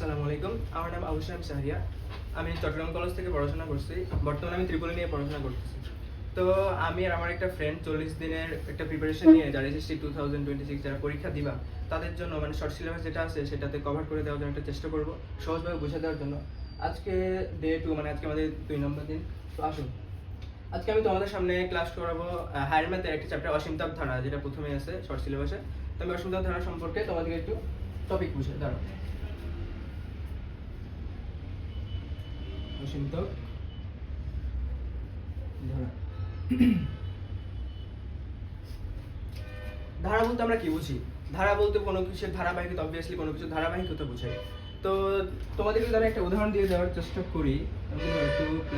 আসসালামু আলাইকুম। আমার নাম আবু সালাম শাহরিয়া। আমি চট্টগ্রাম কলেজ থেকে পড়াশোনা করছি। বর্তমানে আমি ত্রিপলি নিয়ে পড়াশোনা করতেছি। তো আমি আর আমার একটা ফ্রেন্ড 40 দিনের একটা প্রিপারেশন নিয়ে যারা এসএসসি 2026 যারা পরীক্ষা দিবা তাদের জন্য মানে শর্ট সিলেবাস যেটা আছে সেটাতে কভার করে দেওয়ার জন্য একটা চেষ্টা করব সহজভাবে বুঝিয়ে দেওয়ার জন্য। আজকে ডে 2 মানে আজকে আমাদের 2 নম্বর দিন। তো আসুন আজকে আমি তোমাদের সামনে ক্লাস করাবো হায়ার ম্যাথের একটা চ্যাপ্টার অসীমতাপ ধারা, যেটা প্রথমে আছে শর্ট সিলেবাসে। তো আমি অসীমতাপ ধারা সম্পর্কে তোমাদেরকে একটু টপিক বুঝিয়ে দাঁড়াবো। অসীমতাপ ধারা ধারা বলতে আমরা কি বুঝি? ধারা বলতে কোনো কিছুর ধারাবাহিকতা, অবভিয়াসলি কোনো কিছুর ধারাবাহিকতা বোঝায়। তো তোমাদেরকে ধরো একটা উদাহরণ দিয়ে দেওয়ার চেষ্টা করি। আমি ধরো 2 +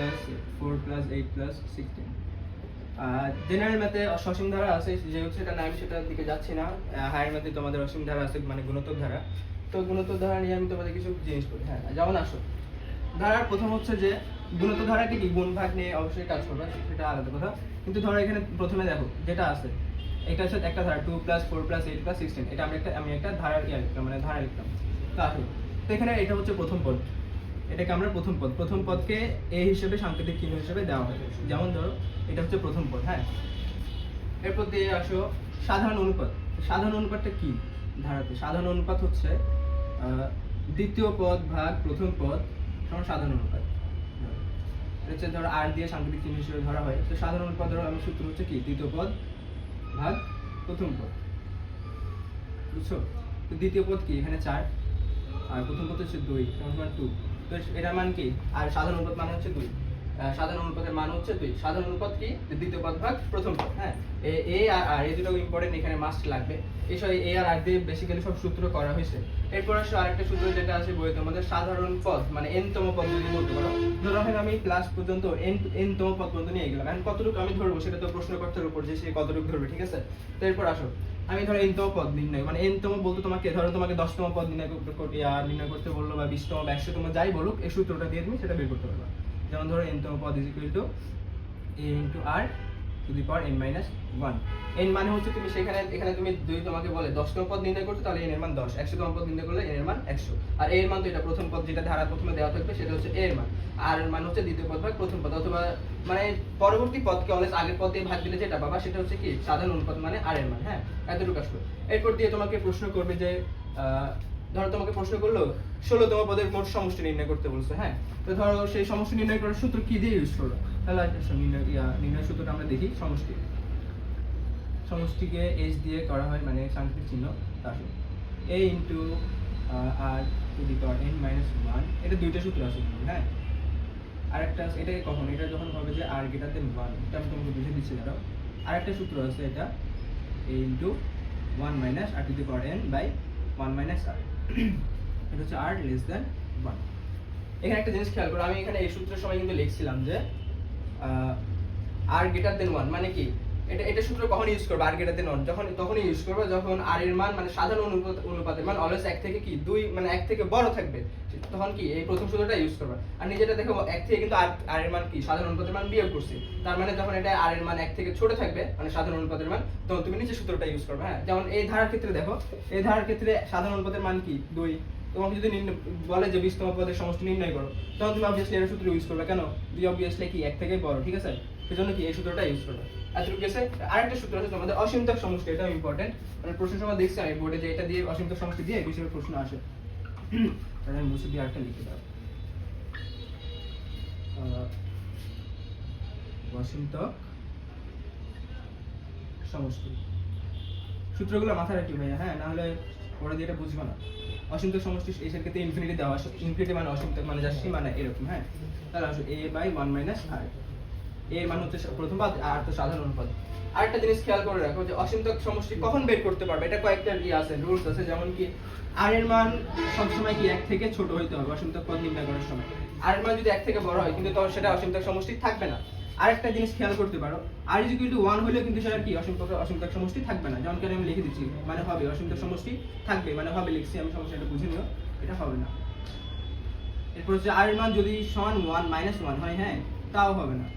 4 + 8 + 16 জেনারেল ম্যাথে অসীম ধারা আছে, যেহেতু সেটা না আমি সেটার দিকে যাচ্ছি না। হায়ার ম্যাথে তোমাদের অসীম ধারা আছে, মানে গুণোত্তর ধারা। তো গুণোত্তর ধারা নিয়ে আমি তোমাদের কিছু জিনিস করি। হ্যাঁ, যেমন আসো ধারার প্রথম হচ্ছে যে গুণোত্তর ধারাটি কি গুণ ভাগ নিয়ে অবশ্যই কাজ করবে, সেটা আলাদা কথা। কিন্তু ধরো এখানে প্রথমে দেখো যেটা আছে, এটা হচ্ছে একটা ধারা 2 + 4 + 8 + 16। এটা আমি একটা ধারার লিখলাম, মানে ধারা লিখলাম। তো আসো, তো এখানে এটা হচ্ছে প্রথম পদ, এটাকে আমরা প্রথম পদকে এ হিসেবে সাংকেতিক চিহ্ন হিসেবে দেওয়া হয়। যেমন ধরো এটা হচ্ছে প্রথম পদ। হ্যাঁ, এরপর দিয়ে আসো সাধারণ অনুপাত। সাধারণ অনুপাতটা কি ধারাতে? সাধারণ অনুপাত হচ্ছে দ্বিতীয় পদ ভাগ প্রথম পদ সমান সাধারণ অনুপাত। হচ্ছে ধরো আর দিয়ে সাংকেতিক চিহ্ন হিসেবে ধরা হয়। তো সাধারণ অনুপাত ধরো আমি সূত্র হচ্ছে কি দ্বিতীয় পদ ভাগ প্রথম পদ, বুঝছো? তো দ্বিতীয় পদ কি এখানে 4 আর প্রথম পদ হচ্ছে 2 সমান 2। তো এটার মান কি? আর সাধারণ অনুপাত মান হচ্ছে 2। সাধারণ অনুপাতের মান হচ্ছে 2। সাধারণ অনুপাত কি? দ্বিতীয় পদ ভাগ প্রথম পদ। হ্যাঁ, এ আর এই দুটো ইম্পর্টেন্ট, এখানে মাস্ট লাগবে। এইসব এ আর আর দিয়ে বেসিক্যালি সব সূত্র করা হয়েছে। এরপর আসলে আরেকটা সূত্র যেটা আছে বইতে আমাদের সাধারণ পদ, মানে n তম পদ যদি বলতে পারো। ধরো এখন আমি ক্লাস পর্যন্ত n তম পদ পর্যন্ত নিয়ে গেলাম। এখন কতটুকু আমি ধরবো সেটা তো প্রশ্নকর্তার উপর, যে সে কতটুকু ধরবে, ঠিক আছে? তো এরপর আসো আমি ধরো n তম পদ নির্ণয়, মানে n তম বলতে তোমাকে ধরো তোমাকে 10 তম পদ নির্ণয় করতে বললো, বা 20 তম বা 100 তম যাই বলুক, এই সূত্রটা দিয়ে তুমি সেটা বের করতে পারবা। যেমন ধরো n তম পদ = a * r to the power n - 1। n মানে হচ্ছে তুমি এখানে তুমি যদি তোমাকে বলে 10 তম পদ নির্ণয় করতে, তাহলে n এর মান 10। 100 তম পদ নির্ণয় করলে n এর মান 100। আর a এর মান তো এটা প্রথম পদ, যেটা ধারা প্রথমে দেওয়া থাকবে সেটা হচ্ছে a এর মান। আর এর মান হচ্ছে দ্বিতীয় পদ ভাগ প্রথম পদ, অথবা মানে পরবর্তী পদকে অলওয়েজ আগের পদ দিয়ে ভাগ দিলে যেটা পাবা সেটা হচ্ছে কি সাধারণ অনুপাত, মানে r এর মান। হ্যাঁ, এতটুকু আসবে। এরপর দিয়ে তোমাকে প্রশ্ন করবে যে ধরো তোমাকে প্রশ্ন করলো 16 তম পদের মোট সমষ্টি নির্ণয় করতে বলছে। হ্যাঁ, তো ধরো সেই সমষ্টি নির্ণয় করার সূত্র কি দিয়ে ইউজ করবে? তাহলে নির্ণয় সূত্রটা আমরা দেখি। সমষ্টিকে h দিয়ে করা হয়, মানে সাংকেতিক চিহ্ন। তাহলে a * r to the power n - 1। এটা দুইটা সূত্র আছে। হ্যাঁ, আরেকটা আছে, এটা কখন? এটা যখন হবে যে r > 1। এটা আমি তোমাকে বুঝিয়ে দিচ্ছি। দাঁড়াও, আরেকটা সূত্র আছে, এটা a * 1 - r to the power n / 1 - r। এটা হচ্ছে r < 1। এখানে একটা জিনিস খেয়াল করো, আমি এখানে এই সূত্রের সময় কিন্তু লিখছিলাম যে r > 1 মানে কি? এটা সূত্র কখন ইউজ করবে? r > 1 তখনই ইউজ করবে যখন r এর মান, মানে সাধারণ অনুপাতের মান অলওয়েজ 1 থেকে কি 2, মানে 1 থেকে বড় থাকবে। তখন কি এই প্রথম সূত্রটা ইউজ করবে। আর নিচেটা দেখো 1 থেকে কিন্তু r এর মান কি সাধারণ অনুপাতের মান বিয়োগ করছি। তার মানে যখন এটা r এর মান 1 থেকে ছোট থাকবে, মানে সাধারণ অনুপাতের মান, তখন তুমি নিচের সূত্রটা ইউজ করবে। হ্যাঁ, যেমন এই ধারার ক্ষেত্রে দেখো, এই ধারার ক্ষেত্রে সাধারণ অনুপাতের মান কি 2। তোমাকে যদি বলে যে 20 তম পদের সমষ্টি নির্ণয় করো, তখন তুমি অবভিয়াসলি এর সূত্র ইউজ করবে। কেন? 2 অবভিয়াসলি কি 1 থেকে বড়, ঠিক আছে? সেজন্য কি এই সূত্রটা ইউজ করবে। এতটুকু গেছে। আরেকটা সূত্র আছে তোমাদের অসীমতক সমষ্টি। এটাও ইম্পর্টেন্ট, মানে প্রশ্নের সময় দেখছি আমি বোর্ডে যে এটা দিয়ে অসীমতক সমষ্টি দিয়ে বিষয়ের প্রশ্ন আসে। তাহলে আমি মুছে দিয়ে আরেকটা লিখে দাও। অসীমতক সমষ্টি সূত্রগুলো মাথায় রাখি ভাইয়া। হ্যাঁ, না হলে ওরা দিয়ে এটা বুঝবে না। অসীমতক সমষ্টি এর ক্ষেত্রে ইনফিনিটি দেওয়া আছে। ইনফিনিটি মানে অসীমতক, মানে যার সীমানা এরকম। হ্যাঁ, তাহলে আসো a / 1 - r। এর মান হচ্ছে প্রথম পদ, আর তো সাধারণ অনুপাত। আরেকটা জিনিস খেয়াল করে রাখো যে অসীমতক সমষ্টি কখন বের করতে পারবে, এটা কয়েকটা আছে, রুলস আছে। যেমন কি r এর মান সবসময় কি 1 থেকে ছোট হইতে হবে অসীমতক পদ নির্ণয় করার সময়। r এর মান যদি 1 থেকে বড় হয়, কিন্তু তখন সেটা অসীমতক সমষ্টি থাকবে না। আরেকটা জিনিস খেয়াল করতে পারো, r = 1 হলেও কিন্তু সেটা কি অসীমতক সমষ্টি থাকবে না। যেমন কি আমি লিখে দিচ্ছি, মানে হবে অসীমতক সমষ্টি থাকবে, মানে হবে লিখছি আমি, সমস্যাটা বুঝে নিও, এটা হবে না। এরপর হচ্ছে r এর মান যদি সমান 1 - 1 হয়, হ্যাঁ, তাও হবে না।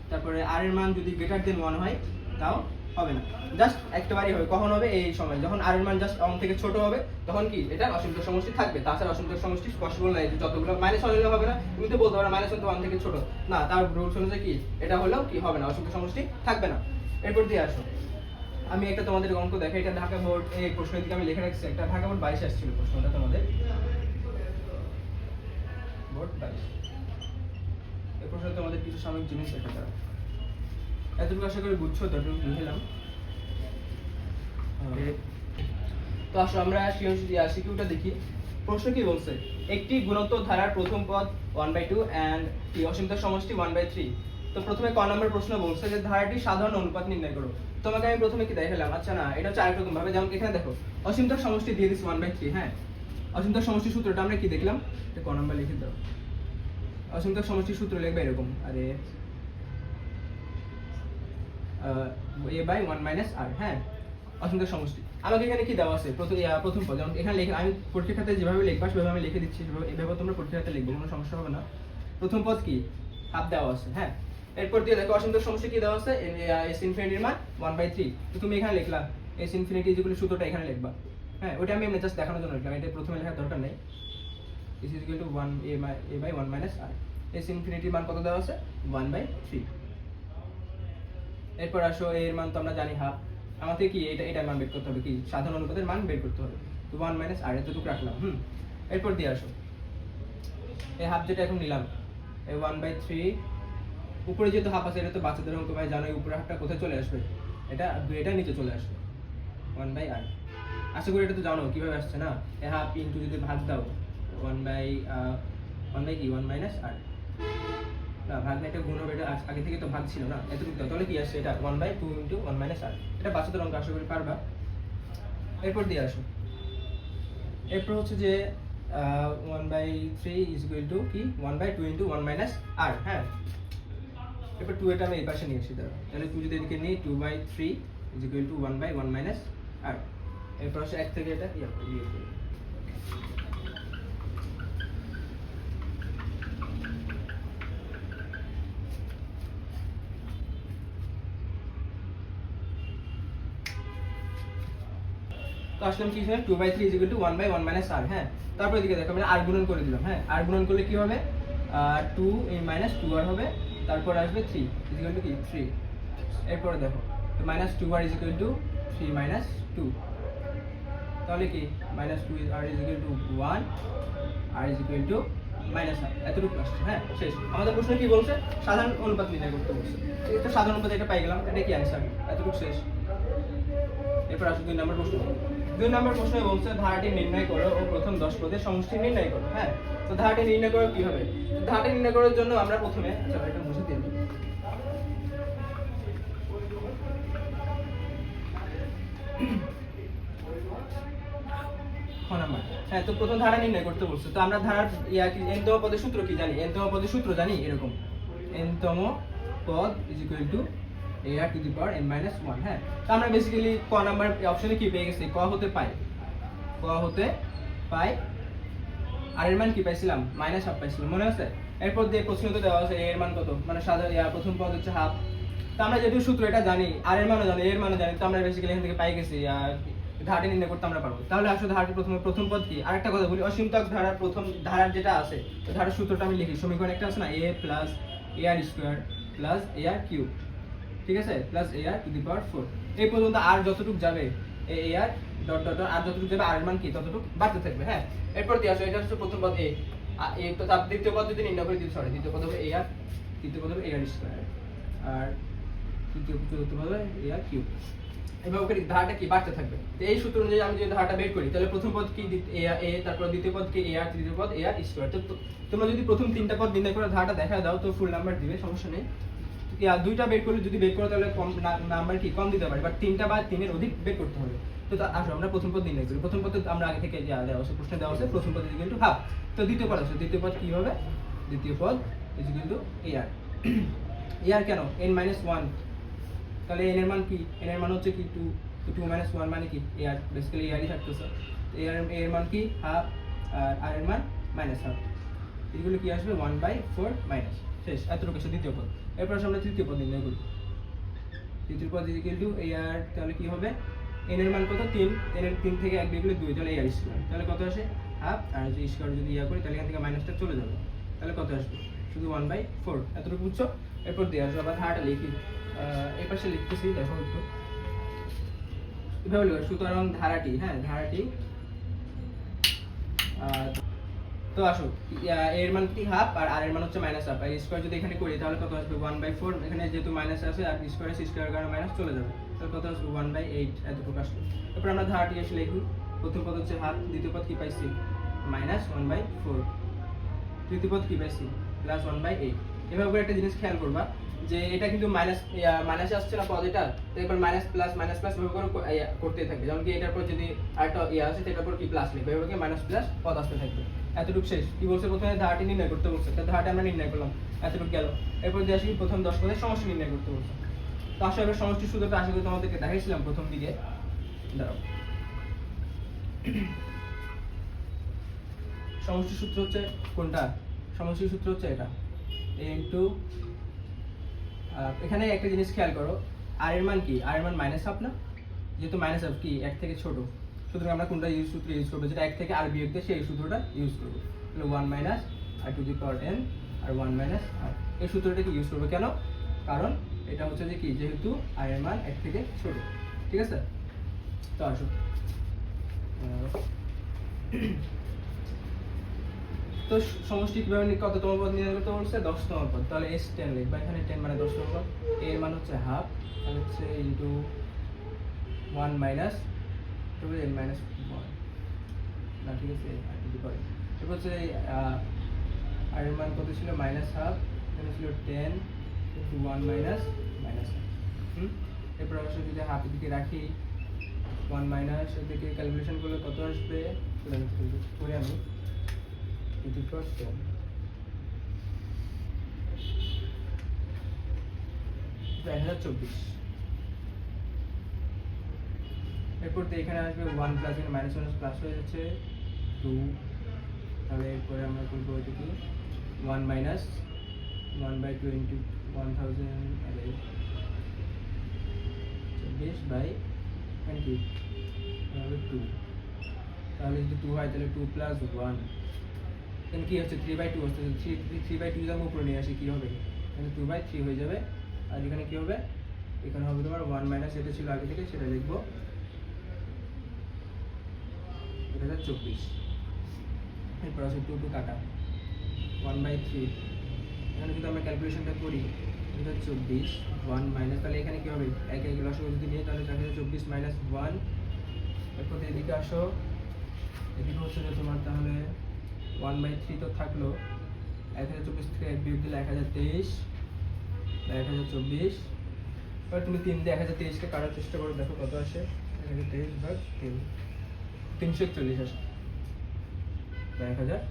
তারপরে r এর মান যদি > 1 হয়, তাও হবে না, জাস্ট একটাবারই হবে। কখন হবে? এই সময় যখন আর এর মান জাস্ট 1 থেকে ছোট হবে, তখন কি এটা অসীমতর সমষ্টি থাকবে। তাছাড়া অসীমতর সমষ্টি পসিবল নাই যে যতগুলো মাইনাস হলে হবে না, তুমি তো বলতে পারো মাইনাস তো 1 থেকে ছোট না, তার রুলস অনুযায়ী কি এটা হলেও কি হবে না, অসীমতর সমষ্টি থাকবে না। এরপর দিয়ে আসো, আমি একটা তোমাদের অঙ্ক দেখাই, এটা ঢাকা বোর্ড এই প্রশ্নের দিকে আমি লিখে রাখছি, একটা ঢাকা বোর্ড 22 আসছিল প্রশ্নটা তোমাদের, বোর্ড 22। এই প্রশ্নে তোমাদের কিছু সাময়িক জিনিস দেখা যায়, এতটুকু আশা করি বুঝছো, তো এতটুকু বুঝলাম। তো আসো আমরা সিকিউটা দেখি। প্রশ্ন কি বলছে? একটি গুণোত্তর ধারার প্রথম পদ 1/2 এন্ড কি অসীমতর সমষ্টি 1/3। তো প্রথমে ক নম্বর প্রশ্ন বলছে যে ধারাটির সাধারণ অনুপাত নির্ণয় করো। তোমাকে আমি প্রথমে কি দেখালাম, আচ্ছা না এটা হচ্ছে আরেক রকম ভাবে, যেমন এখানে দেখো অসীমতর সমষ্টি দিয়ে দিছি 1/3। হ্যাঁ, অসীমতর সমষ্টির সূত্রটা আমরা কি দেখলাম, এটা ক নম্বর লিখে দাও। অসীমতর সমষ্টির সূত্র লিখবে এরকম, আরে a/1 - r। হ্যাঁ, অসীমতর সমষ্টি আমাকে এখানে কি দেওয়া আছে, প্রথম পদ, যেমন এখানে লিখে আমি পরীক্ষার খাতায় যেভাবে লিখবা সেভাবে আমি লিখে দিচ্ছি, এভাবে তোমরা পরীক্ষার খাতায় লিখবে, কোনো সমস্যা হবে না। প্রথম পদ কি হাফ দেওয়া আছে। হ্যাঁ, এরপর দিয়ে দেখো অসীমতর সমষ্টি কি দেওয়া আছে, s ইনফিনিটির মান 1/3। তো তুমি এখানে লিখলা s ইনফিনিটি ইকুয়াল সূত্রটা এখানে লিখবা। হ্যাঁ, ওটা আমি এমনি জাস্ট দেখানোর জন্য লিখলাম, এটা প্রথমে লেখার দরকার নেই। s equal to 1 a/1 - r। s ইনফিনিটির মান কত দেওয়া আছে, 1/3। এরপর আসো এর মান তো আমরা জানি হাফ, আমাদের কি এটার মান বের করতে হবে, কি সাধারণ অনুপাতের মান বের করতে হবে। তো 1 - r এতটুকু রাখলাম। এরপর দিয়ে আসো এই হাফ যেটা এখন নিলাম, এই 1/3 উপরে যেহেতু হাফ আছে, এটা তো বাচ্চাদের অঙ্ক ভাই জানো, উপরে হাফটা কোথায় চলে আসবে, এটা নিচে চলে আসবে 1/r। আশা করি এটা তো জানো কিভাবে আসছে না, এই হাফ ইনটু যদি ভাগ দাও 1 - r, না ভাগ না, এটা গুণ হবে, এটা আগে থেকে তো ভাগ ছিল না, এতটুকু দাও, তাহলে কি আসছে এটা 1/2 × 1 - r। এটা বাচ্চাদের অঙ্ক, আশা করি পারবা। এরপর দিয়ে আসো, এরপর হচ্ছে যে 1/3 = কি 1/2 × 1 - r। হ্যাঁ, এরপর 2 এটা আমি এই পাশে নিয়ে এসে দাও, তাহলে 2 যদি এদিকে নিই 2/3 = 1/1 - r। এরপর আসে 1 থেকে এটা ইয়ে করি। তো আসলাম কি হয় 2/3 = 1/1 - r। হ্যাঁ, তারপর এদিকে দেখো আমি r গুণন করে দিলাম। হ্যাঁ, r গুণন করলে কি হবে, 2 - 2r হবে, তারপর আসবে 3 = কি 3। এরপরে দেখো তো -2r = 3 - 2, তাহলে কি -2r = 1, r = -r। এতটুকু আসছে। হ্যাঁ, শেষ। আমাদের প্রশ্ন কি বলছে, সাধারণ অনুপাত নির্ণয় করতে বলছে। এটা সাধারণ অনুপাত, এটা পাই গেলাম, এটা কি অ্যানসার, এতটুকু শেষ। এরপর আসো 2 নম্বর প্রশ্ন। 2 নম্বর প্রশ্নে বলছে ধারাটি নির্ণয় করো ও প্রথম 10 পদের সমষ্টি নির্ণয় করো। হ্যাঁ, তো ধারাটি নির্ণয় করো কিভাবে, ধারাটি নির্ণয় করার জন্য আমরা প্রথমে, আচ্ছা এটা মুছে দিই। হ্যাঁ, তো প্রথম ধারা নির্ণয় করতে বলছে, তো আমরা ধারার nতম পদের সূত্র কি জানি, nতম পদের সূত্র জানি এরকম, nতম পদ = ar⁻n - 1। হ্যাঁ, তো আমরা বেসিক্যালি ক নাম্বার অপশনে কি পেয়ে গেছি, ক হতে পাই আর এর মান কি পাইছিলাম, -1/2 পাইছিলাম, মনে আছে। এরপর দিয়ে প্রশ্নতে দেওয়া আছে এর মান কত, মানে সাধারণ প্রথম পদ হচ্ছে হাফ। তো আমরা যেহেতু সূত্র এটা জানি, আর এর মানও জানি, এর মানও জানি, তো আমরা বেসিক্যালি এখান থেকে পাই গেছি, আর ধারাটি নির্ণয় করতে আমরা পারবো। তাহলে আসলে ধারাটি প্রথম পদ কি, আরেকটা কথা বলি, অসীমতক ধারার প্রথম ধারার যেটা আছে, তো ধারার সূত্রটা আমি লিখি, সমীকরণ একটা আছে না, a + ar² + ar³ ঠিক আছে, +ar⁴ এই পর্যন্ত আর যতটুকু যাবে ar আর যতটুকু যাবে আর এর মান কি ততটুকু বাড়তে থাকবে। হ্যাঁ, এরপর দিয়ে আসো এটা হচ্ছে প্রথম পদ a, তো তার দ্বিতীয় পদ যদি নির্ণয় করি, দ্বিতীয় পদ হবে ar, তৃতীয় পদ হবে ar², আর চতুর্থ পদ হবে ar³। এভাবে করে ধারাটা কি বাড়তে থাকবে। তো এই সূত্র অনুযায়ী আমি যদি ধারাটা বের করি, তাহলে প্রথম পদ কি a, তারপর দ্বিতীয় পদ কি ar, তৃতীয় পদ ar²। তো তোমরা যদি প্রথম তিনটা পদ নির্ণয় করে ধারাটা দেখা দাও, তো ফুল নাম্বার দিবে, সমস্যা নেই। দুইটা বের করলে, যদি বের করো তাহলে কম নাম্বার কি কম দিতে পারে, বাট তিনটা বা তিনের অধিক বের করতে হবে। তো আসো আমরা প্রথম পদ নির্ণয় করি। প্রথম পদে আমরা আগে থেকে দেওয়া আছে, প্রশ্নে দেওয়া আছে প্রথম পদ = হাফ। তো দ্বিতীয় পদ আছে, দ্বিতীয় পদ কি হবে, দ্বিতীয় পদ = ar। ar কেন, n-1, তাহলে n এর মান কি, n এর মান হচ্ছে কি 2, তো 2 - 1 মানে কি ar, বেসিক্যালি arই থাকতেছে। তো এর মান কি হাফ, আর এর মান -হাফ, এগুলো কি আসবে 1/4 মাইনাস। শেষ, এতটুকু আছে দ্বিতীয় পদ। এরপর আমরা তৃতীয় পদ নির্ণয় করি। Two the power equal to এই আর, তাহলে কি হবে n এর মান কত 3, n এর 3 থেকে 1 বিয়োগ করলে 2, তাহলে এই আর স্কয়ার, তাহলে কত আসে হাফ, আর যদি স্কয়ার যদি করি তাহলে এখান থেকে মাইনাসটা চলে যাবে, তাহলে কত আসবে শুধু 1/4। এতটুকু বুঝছো? এরপর দিয়ে আসো আবার ধারাটা লিখি, এই পাশে লিখতেছি, দেখো একটু এভাবে লিখো, সুতরাং ধারাটি, হ্যাঁ ধারাটি, তো আসো এর মান কি হাফ আর এর মান হচ্ছে মাইনাস হাফ, আর স্কয়ার যদি এখানে করি তাহলে কত আসবে 1/4, এখানে যেহেতু মাইনাস আছে আর স্কয়ার কারণে মাইনাস চলে যাবে, তাহলে কত আসবে 1/8, এতটুকু আসবে। তারপর আমরা ধারাটি এসে লিখি, প্রথম পদ হচ্ছে হাফ, দ্বিতীয় পদ কি পাইছি -1/4, তৃতীয় পদ কি পাইছি +1/8। এভাবে করে একটা জিনিস খেয়াল করবা যে এটা কিন্তু মাইনাস আসছে না পদ, এটা তো এবার মাইনাস প্লাস এভাবে করে করতেই থাকবে, যেমন কি এটার পর যদি আরেকটা আছে সেটার পর কি প্লাস লিখবে, এভাবে করে মাইনাস প্লাস পদ আসতে থাকবে। এতটুকু শেষ। কি বলছে প্রথমে ধারাটি নির্ণয় করতে বলছে, তার ধারাটি আমরা নির্ণয় করলাম, এতটুকু গেল। এরপর দিয়ে আসি প্রথম 10 পদের সমষ্টি নির্ণয় করতে বলছে। তো আসলে এবার সমষ্টি সূত্রটা আশা করি তোমাদেরকে দেখাইছিলাম প্রথম দিকে, দাঁড়াও, সমষ্টি সূত্র হচ্ছে কোনটা, সমষ্টি সূত্র হচ্ছে এটা a ইনটু, এখানে একটা জিনিস খেয়াল করো, আর এর মান কি, আর এর মান মাইনাস হাফ না, যেহেতু মাইনাস হাফ কি 1 থেকে ছোট, সুতরাং আমরা কোনটা সূত্র ইউজ করবো, যেটা 1 থেকে আর বিয়োগ দিয়ে সেই সূত্রটা ইউজ করবো, তাহলে 1 minus r to the power n r 1 minus r, এই সূত্রটা কি ইউজ করবো কেন, কারণ এটা হচ্ছে যে কি, যেহেতু আর এর মান 1 থেকে ছোট, ঠিক আছে। তো আসো তো সমষ্টি কিভাবে কততম পদ নির্ণয় করতে বলছে, 10তম পদ, তাহলে s10 লিখবা, এখানে 10 মানে 10তম পদ, a এর মান হচ্ছে হাফ, তাহলে হচ্ছে ইনটু 1 মাইনাস তবে n মাইনাস 1 না, ঠিক আছে, আর টু দি পাওয়ার, এরপর হচ্ছে আর এর মান কত ছিল মাইনাস হাফ, এখানে ছিল 10 ইনটু 1 মাইনাস হাফ, এরপর অবশ্য যদি হাফের দিকে রাখি 1 মাইনাস এর দিকে ক্যালকুলেশন করলে কত আসবে, করে আমি টু দি পাওয়ার 10, তো 1024। এরপর তো এখানে আসবে 1 প্লাস এখানে মাইনাস প্লাস হয়ে যাচ্ছে 2, তাহলে এরপরে আমরা করবো এটা কি 1 মাইনাস 1/2 ইন্টু 1024/20 তাহলে 2, তাহলে যদি 2 হয় তাহলে 2 প্লাস 1, এখানে কি হচ্ছে 3/2 হচ্ছে, 3/2 যদি আমরা উপরে নিয়ে আসি কি হবে, এখানে 2/3 হয়ে যাবে, আর এখানে কি হবে, এখানে হবে তোমার 1 মাইনাস এটা ছিল আগে থেকে সেটা লিখবো 1024, এরপর আছে 2 কাটা 1/3, এখানে যদি আমরা ক্যালকুলেশনটা করি 1024 1 মাইনাস, তাহলে এখানে কি হবে এক লসাগু যদি নিয়ে তাহলে 1024 মাইনাস 1, এরপর এদিকে আসো, এদিকে হচ্ছে যে তোমার তাহলে 1/3 তো থাকলো, 1024 থেকে 1 বিয়োগ দিলে 1023 1024, এবার তুমি 3 দিয়ে 1023 কে কাটার চেষ্টা করো, দেখো কত আসে, 1023/3 341 আসে, 1024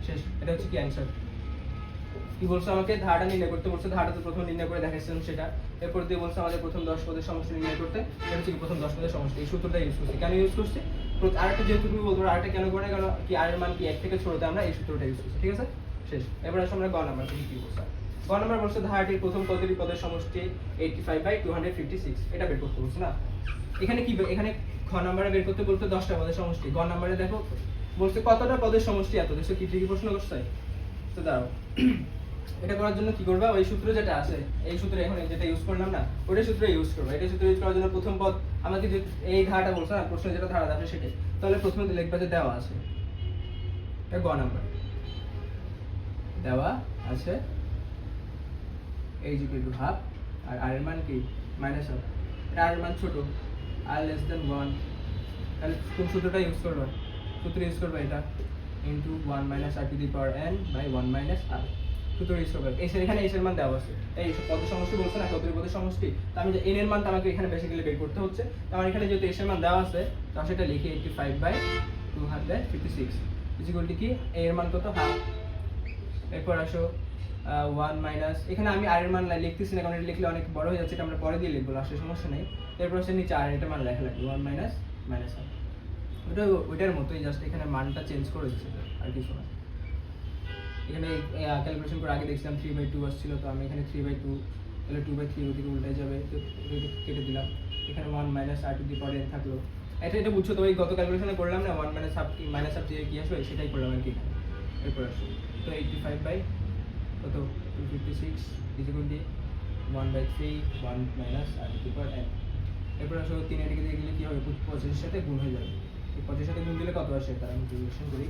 শেষ। এটা হচ্ছে কি অ্যানসার। কি বলছো আমাকে ধারাটা নির্ণয় করতে বলছে, ধারাটা তো প্রথম নির্ণয় করে দেখাইছিলাম সেটা, এরপর দিয়ে বলছে আমাদের প্রথম 10 পদের সমষ্টি নির্ণয় করতে, এটা হচ্ছে প্রথম 10 পদের সমষ্টি, এই সূত্রটা ইউজ করছি, কেন ইউজ করছি, আরেকটা যেহেতু তুমি বলতে পারো আরেকটা কেন করে, কারণ কি আর এর মান কি 1 থেকে ছোটতে আমরা এই সূত্রটা ইউজ করছি, ঠিক আছে শেষ। এবার আসলে আমরা গ নাম্বার থেকে কি বলছি, গ নাম্বার বলছে ধারাটির প্রথম পদের সমষ্টি 85/256, এটা বের করতে বলছে না, এখানে কি এখানে খ নাম্বারে বের করতে বলতে 10টা পদের সমষ্টি, গ নাম্বারে দেখো বলছে কতটা পদের সমষ্টি এত, দেখো কি কি প্রশ্ন করছে, তো দাঁড়াও এটা করার জন্য কি করবা, ওই সূত্র যেটা আছে এই সূত্রে এখন যেটা ইউজ করলাম না ওটাই সূত্র ইউজ করবা, এটা সূত্র ইউজ করার জন্য প্রথম পদ আমাকে যে এই ধারাটা বলছে না, প্রশ্নে যেটা ধারা আছে সেটাই, তাহলে প্রথমে লিখবা যে দেওয়া আছে, এটা গ নাম্বার দেওয়া আছে h = হাফ, আর r এর মান কি মাইনাস হাফ, এটা r এর মান ছোট, r less than 1, তাহলে কোন সূত্রটা ইউজ করবা, সূত্র ইউজ করবা এটা into 1 minus r to the power n by 1 minus r, সূত্র ইউজ করবা, এখানে h এর মান দেওয়া আছে, এই পদের সমষ্টি বলছে না কতটি পদের সমষ্টি, তো আমি যে n এর মানটা আমাকে এখানে বেসিক্যালি বের করতে হচ্ছে, তো আমার এখানে যেহেতু h এর মান দেওয়া আছে তো সেটা লিখি 85/256 ইকুয়াল টু কি a এর মান কত হাফ, এরপর আসো 1 মাইনাস, এখানে আমি r এর মান লিখতেছি না কারণ এটা লিখলে অনেক বড় হয়ে যাচ্ছে, এটা আমরা পরে দিয়ে লিখবো, আসলে সমস্যা নেই। এরপর হচ্ছে নিচে r এর মান লেখা লাগবে 1 মাইনাস হাফ, ওইটার মতোই, জাস্ট এখানে মানটা চেঞ্জ করে দিচ্ছি আর কিছু না। এখানে ক্যালকুলেশন করে আগে দেখছিলাম 3/2 আসছিল, তো আমি এখানে 3/2 তাহলে 2/3 ওদিকে উল্টে যাবে, তো কেটে দিলাম। এখানে 1 minus r to the power n থাকলো। এটা বুঝছো তো, ওই গত ক্যালকুলেশনে করলাম না 1 মাইনাস হাফ দিয়ে কি আসবে সেটাই করলাম আর কি। এরপর আসো তো 85 বাই কত 256 equal to 1/3 1 minus r to the power n। এরপর আসো 3 এদিকে দিয়ে গেলে কি হবে, 25 এর সাথে গুণ হয়ে যাবে। এই 25 এর সাথে গুণ দিলে কত আসে তার আমি ক্যালকুলেশন করি।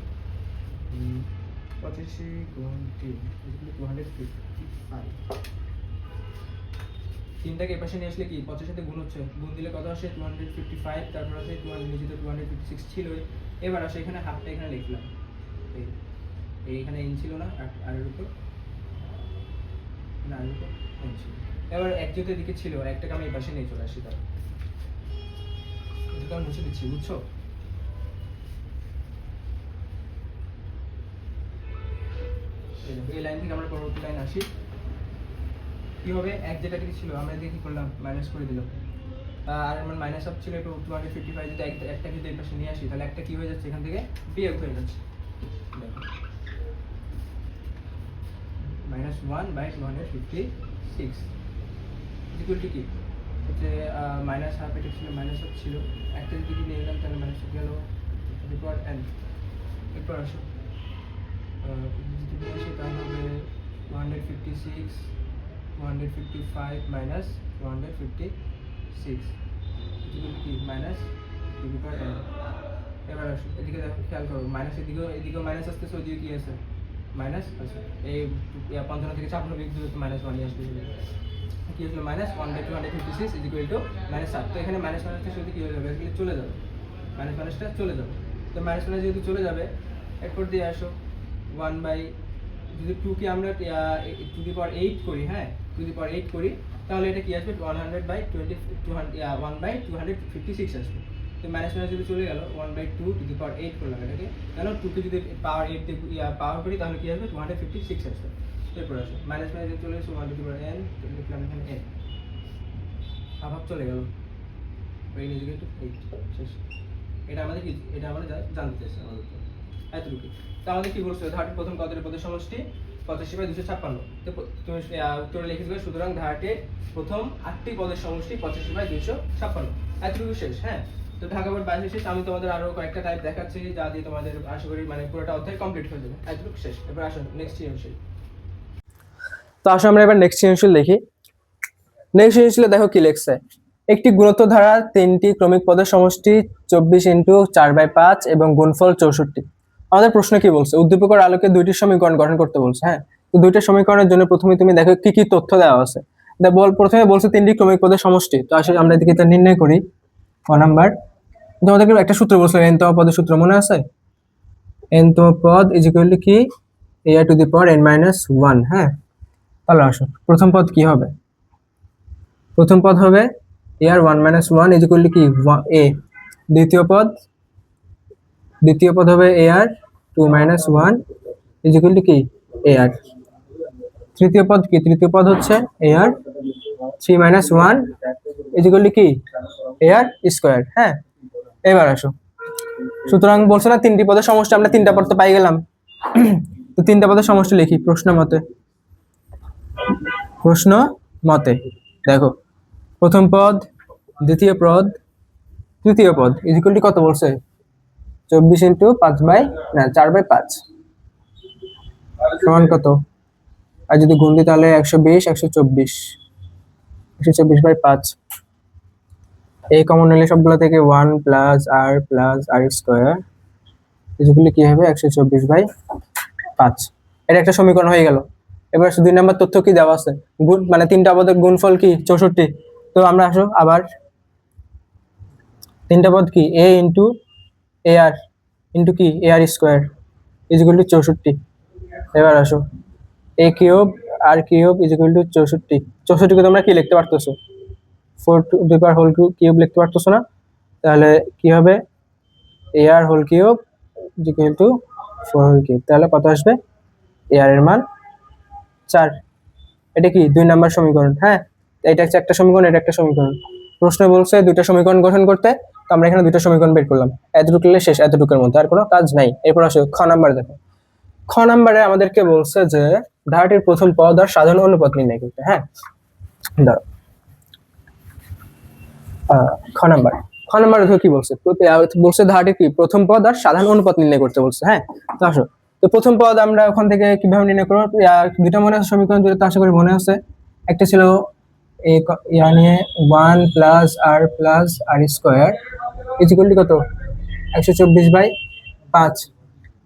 25 গুণ 3 ইকুয়াল টু 255। তিনটাকে এপাশে নিয়ে আসলে কি 25 সাথে গুণ হচ্ছে, গুণ দিলে কত আসে 255। তারপর আসে 200, নিচে তো 256 ছিলই। এবার আসে এখানে হাফটা এখানে লিখলাম, এইখানে n ছিল না, আর এর উপর না, এর উপর n ছিল। এবার এক যেতে দিকে ছিল, একটাকে আমি এই পাশে নিয়ে চলে আসি। তাহলে এটা আমি মুছে দিচ্ছি, বুঝছো? এই লাইন থেকে আমরা পরবর্তী লাইন আসি। কি হবে, এক যেটা দিকে ছিল আমরা এদিকে কি করলাম, মাইনাস করে দিলাম। আর আমার মাইনাস আপ ছিল একটু 255, যদি একটা যদি এই পাশে নিয়ে আসি তাহলে একটা কি হয়ে যাচ্ছে, এখান থেকে বিয়োগ হয়ে যাচ্ছে। মাইনাস 1/256 ইকুয়াল টু কি হচ্ছে মাইনাস হাফ, এটা ছিল মাইনাস হাফ ছিল, একটা যদি নিয়ে এলাম তাহলে মাইনাস গেল রিকোয়ার n। এরপর আসো যদি নিয়ে আসি তাহলে হবে 256 255 মাইনাস 256 ইকুয়াল কি মাইনাস রিকোয়ার n। এবার আসো এদিকে দেখো, খেয়াল করো, মাইনাস এদিকেও মাইনাস আসতেছে, ওইদিকে কি আছে মাইনাস আছে। এই 55 থেকে 56 বিয়োগ দিলে তো মাইনাস 1 আসবে। কি হলো মাইনাস 1/256 ইকুয়াল টু মাইনাস 7। তো এখানে মাইনাস মাইনাসটা শুধু কি হয়ে যাবে, এগুলো চলে যাবে, মাইনাস মাইনাসটা চলে যাবে। তো মাইনাস মাইনাস যেহেতু চলে যাবে, এরপর দিয়ে আসো 1 বাই, যদি 2 কে আমরা টু দি পাওয়ার 8 করি, হ্যাঁ টু দি পাওয়ার 8 করি, তাহলে এটা কি আসবে 100/256 আসবে। তো মাইনাস মাইনাস যদি চলে গেল 1/2 টু দি পাওয়ার 8 করলাম এটাকে, কেন 2 কে যদি পাওয়ার 8 দিয়ে পাওয়ার করি তাহলে কি আসবে 256 আসবে। এরপর আসো মাইনাস মাইনাস যদি চলে এসে 1 টু দি পাওয়ার n, লিখলাম এখানে n, হাফ চলে গেল, এই নিজেকে একটু 8 শেষ। এটা আমাদের কি, এটা আমরা জানতে চাইছি আমাদের এতটুকু। তো আমাদের কি বলছো, ধারাটির প্রথম পদের পদের সমষ্টি 85/256। তো তুমি উত্তরে লিখে দেবে, সুতরাং ধারাটির প্রথম 8টি পদের সমষ্টি 85/256। এতটুকু শেষ। হ্যাঁ, তো ঢাকা বোর্ড 22 শেষ। আমি তোমাদের আরো কয়েকটা টাইপ দেখাচ্ছি যা দিয়ে তোমাদের আশা করি মানে পুরোটা অধ্যায় কমপ্লিট হয়ে যাবে। এতটুকু শেষ। এবার আসুন নেক্সট সৃজনশীল। তো আসো আমরা এবার নেক্সট সৃজনশীল দেখি। নেক্সট সৃজনশীলে দেখো কি লেখছে, একটি গুণোত্তর ধারা 3টি ক্রমিক পদের সমষ্টি 24 × 4/5 এবং গুণফল 64। আমাদের প্রশ্ন কি বলছে, উদ্দীপকের আলোকে দুইটি সমীকরণ গঠন করতে বলছে। হ্যাঁ, তো দুইটা সমীকরণের জন্য প্রথমে তুমি দেখো কি কি তথ্য দেওয়া আছে। প্রথমে বলছে 3টি ক্রমিক পদের সমষ্টি। তো আসলে আমরা এদিকে এটা নির্ণয় করি। ক নাম্বার, তোমাদেরকে একটা সূত্র বলছিলাম, n তম পদের সূত্র মনে আছে? n তম পদ ইজ ইকুয়াল টু কি a two the power n minus 1। হ্যাঁ, তাহলে আসো প্রথম পদ কি হবে, প্রথম পদ হবে আর 1 মাইনাস 1 ইজ ইকুয়াল টু কি a। দ্বিতীয় পদ হবে আর 2 মাইনাস 1 ইজ ইকুয়াল টু কি আর। তৃতীয় পদ কি, তৃতীয় পদ হচ্ছে আর 3 মাইনাস 1 ইজ ইকুয়াল টু কি আর স্কয়ার। হ্যাঁ, এবার আসো, সুতরাং বলছো না 3টি পদের সমষ্টি, আমরা 3টা পদ তো পাই গেলাম। তো 3টা পদের সমষ্টি লিখি প্রশ্ন মতে। দেখো প্রথম পদ, দ্বিতীয় পদ, তৃতীয় পদ ইজ ইকুয়াল টু কত বলছে 24 × 4/5 সমান কত, আর যদি গুণ দিই তাহলে 120 124/5। এই কমন নিলে সবগুলো থেকে 1 plus r square is equal two কি হবে 124/5। এটা একটা সমীকরণ হয়ে গেল। এবার 2 নাম্বার তথ্য কি দেওয়া আছে, গুণ মানে 3টা পদের গুণফল কি 64। তো আমরা আসো আবার 3টা পদ কি a ইনটু ar ইনটু কি ar square is equal to 64। এবার আসো a cube r cube is equal to 64। 64 কে তোমরা কি লিখতে পারতেছো 4 to the power whole cube লিখতে পারতেছো না? তাহলে কি হবে ar whole cube is equal to 4 whole cube. তাহলে কত আসবে, ar এর মান 4। এটা কি 2 নাম্বার সমীকরণ। হ্যাঁ, এটা হচ্ছে একটা সমীকরণ, এটা একটা সমীকরণ। প্রশ্ন বলছে দুইটা সমীকরণ গঠন করতে, তো আমরা এখানে দুইটা সমীকরণ বের করলাম। এতটুকু শেষ, এতটুকুর মধ্যে আর কোনো কাজ নাই। এরপর আসো খ নাম্বার। দেখো খ নাম্বারে আমাদেরকে বলছে যে ধারাটির প্রথম পদ আর সাধারণ অনুপাত নির্ণয় করতে। হ্যাঁ, ধরো খ নাম্বার কি বলছে, বলছে ধারাটি কি প্রথম পদ আর সাধারণ অনুপাত নির্ণয় করতে বলছে। হ্যাঁ, তো আসো, তো প্রথম পদ আমরা ওখান থেকে কিভাবে নির্ণয় করবো, দুইটা মনে আছে সমীকরণ, দুটো তো আশা করি মনে আছে। একটা ছিল মানে 1+r+r² ইকুয়াল টু কত, 124/5।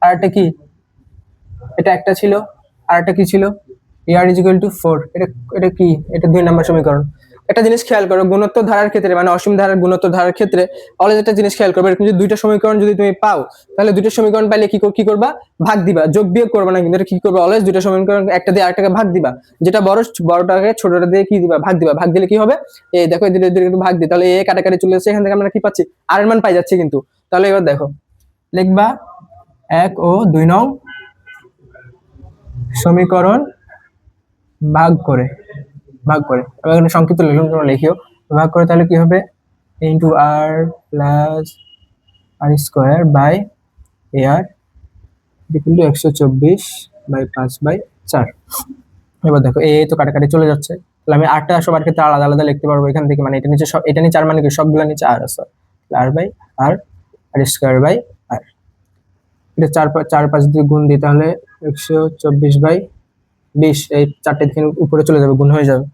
আর একটা কি, এটা একটা ছিল, আর একটা কি ছিল, r=4। এটা এটা কি, এটা 2 নম্বর সমীকরণ। একটা জিনিস খেয়াল করো, গুণোত্তর ধারার ক্ষেত্রে মানে অসীম ধারার গুণোত্তর ধারার ক্ষেত্রে অলওয়েজ একটা জিনিস খেয়াল করবে, এরকম যদি দুইটা সমীকরণ যদি তুমি পাও, তাহলে দুইটা সমীকরণ পাইলে কি করবা, ভাগ দিবা, যোগ বিয়োগ করবা না, কিন্তু এটা কি করবা, অলওয়েজ দুইটা সমীকরণ একটা দিয়ে আরেকটাকে ভাগ দিবা, যেটা বড়টাকে ছোটটা দিয়ে কি দিবা, ভাগ দিবা। ভাগ দিলে কি হবে, এই দেখো এদের কিন্তু ভাগ দিই, তাহলে এ কাটাকাটি চলে যাচ্ছে, এখান থেকে আমরা কি পাচ্ছি, আর এর মান পাই যাচ্ছে কিন্তু। তাহলে এবার দেখো লিখবা 1 ও 2 নং সমীকরণ ভাগ করে, এবার এখানে সংক্ষিপ্ত লিখুন, তোমরা লিখিও, ভাগ করে, তাহলে কি হবে, ইন্টু r+r² ইকুয়াল টু 124/5/4। এবার দেখো এই তো কাটাকাটি চলে যাচ্ছে, তাহলে আমি আটটা সবার ক্ষেত্রে আলাদা আলাদা লিখতে পারবো এখান থেকে, মানে এটা নিচে এটা নিচে আর মানে কি সবগুলো নিচে আর আছে, r/r² এটা 4 5 দিয়ে গুণ দিই, তাহলে 124/20, এই চারটে দিকে উপরে চলে যাবে, গুণ হয়ে যাবে।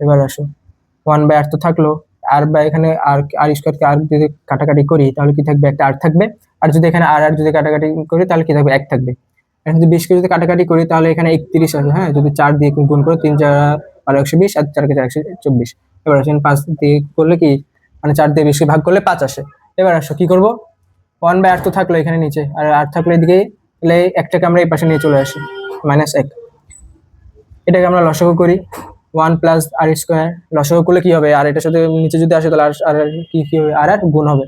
এবার আসো 1/r তো থাকলো, আর বা এখানে r² কে আর যদি কাটাকাটি করি তাহলে কি থাকবে, একটা আর থাকবে। আর যদি এখানে আর যদি কাটাকাটি করি তাহলে কি থাকবে, 1 থাকবে। এখন যদি 20 কে যদি কাটাকাটি করি তাহলে এখানে 31 আছে। হ্যাঁ, যদি 4 দিয়ে গুণ করো, 3 4 120 আর 4 কে 124। এবার আসেন 5 দিয়ে করলে কি, মানে 4 দিয়ে 20 কে ভাগ করলে 5 আসে। এবার আসো কি করব, 1/r তো থাকলো এখানে নিচে, আর আর থাকলো এদিকে, তাহলে একটাকে আমরা এই পাশে নিয়ে চলে আসি, -1। এটাকে আমরা লসাগু করি, 1+r², লসাগু করলে কি হবে, আর এটার সাথে নিচে যদি আসে তাহলে আর কি হবে, আর গুণ হবে।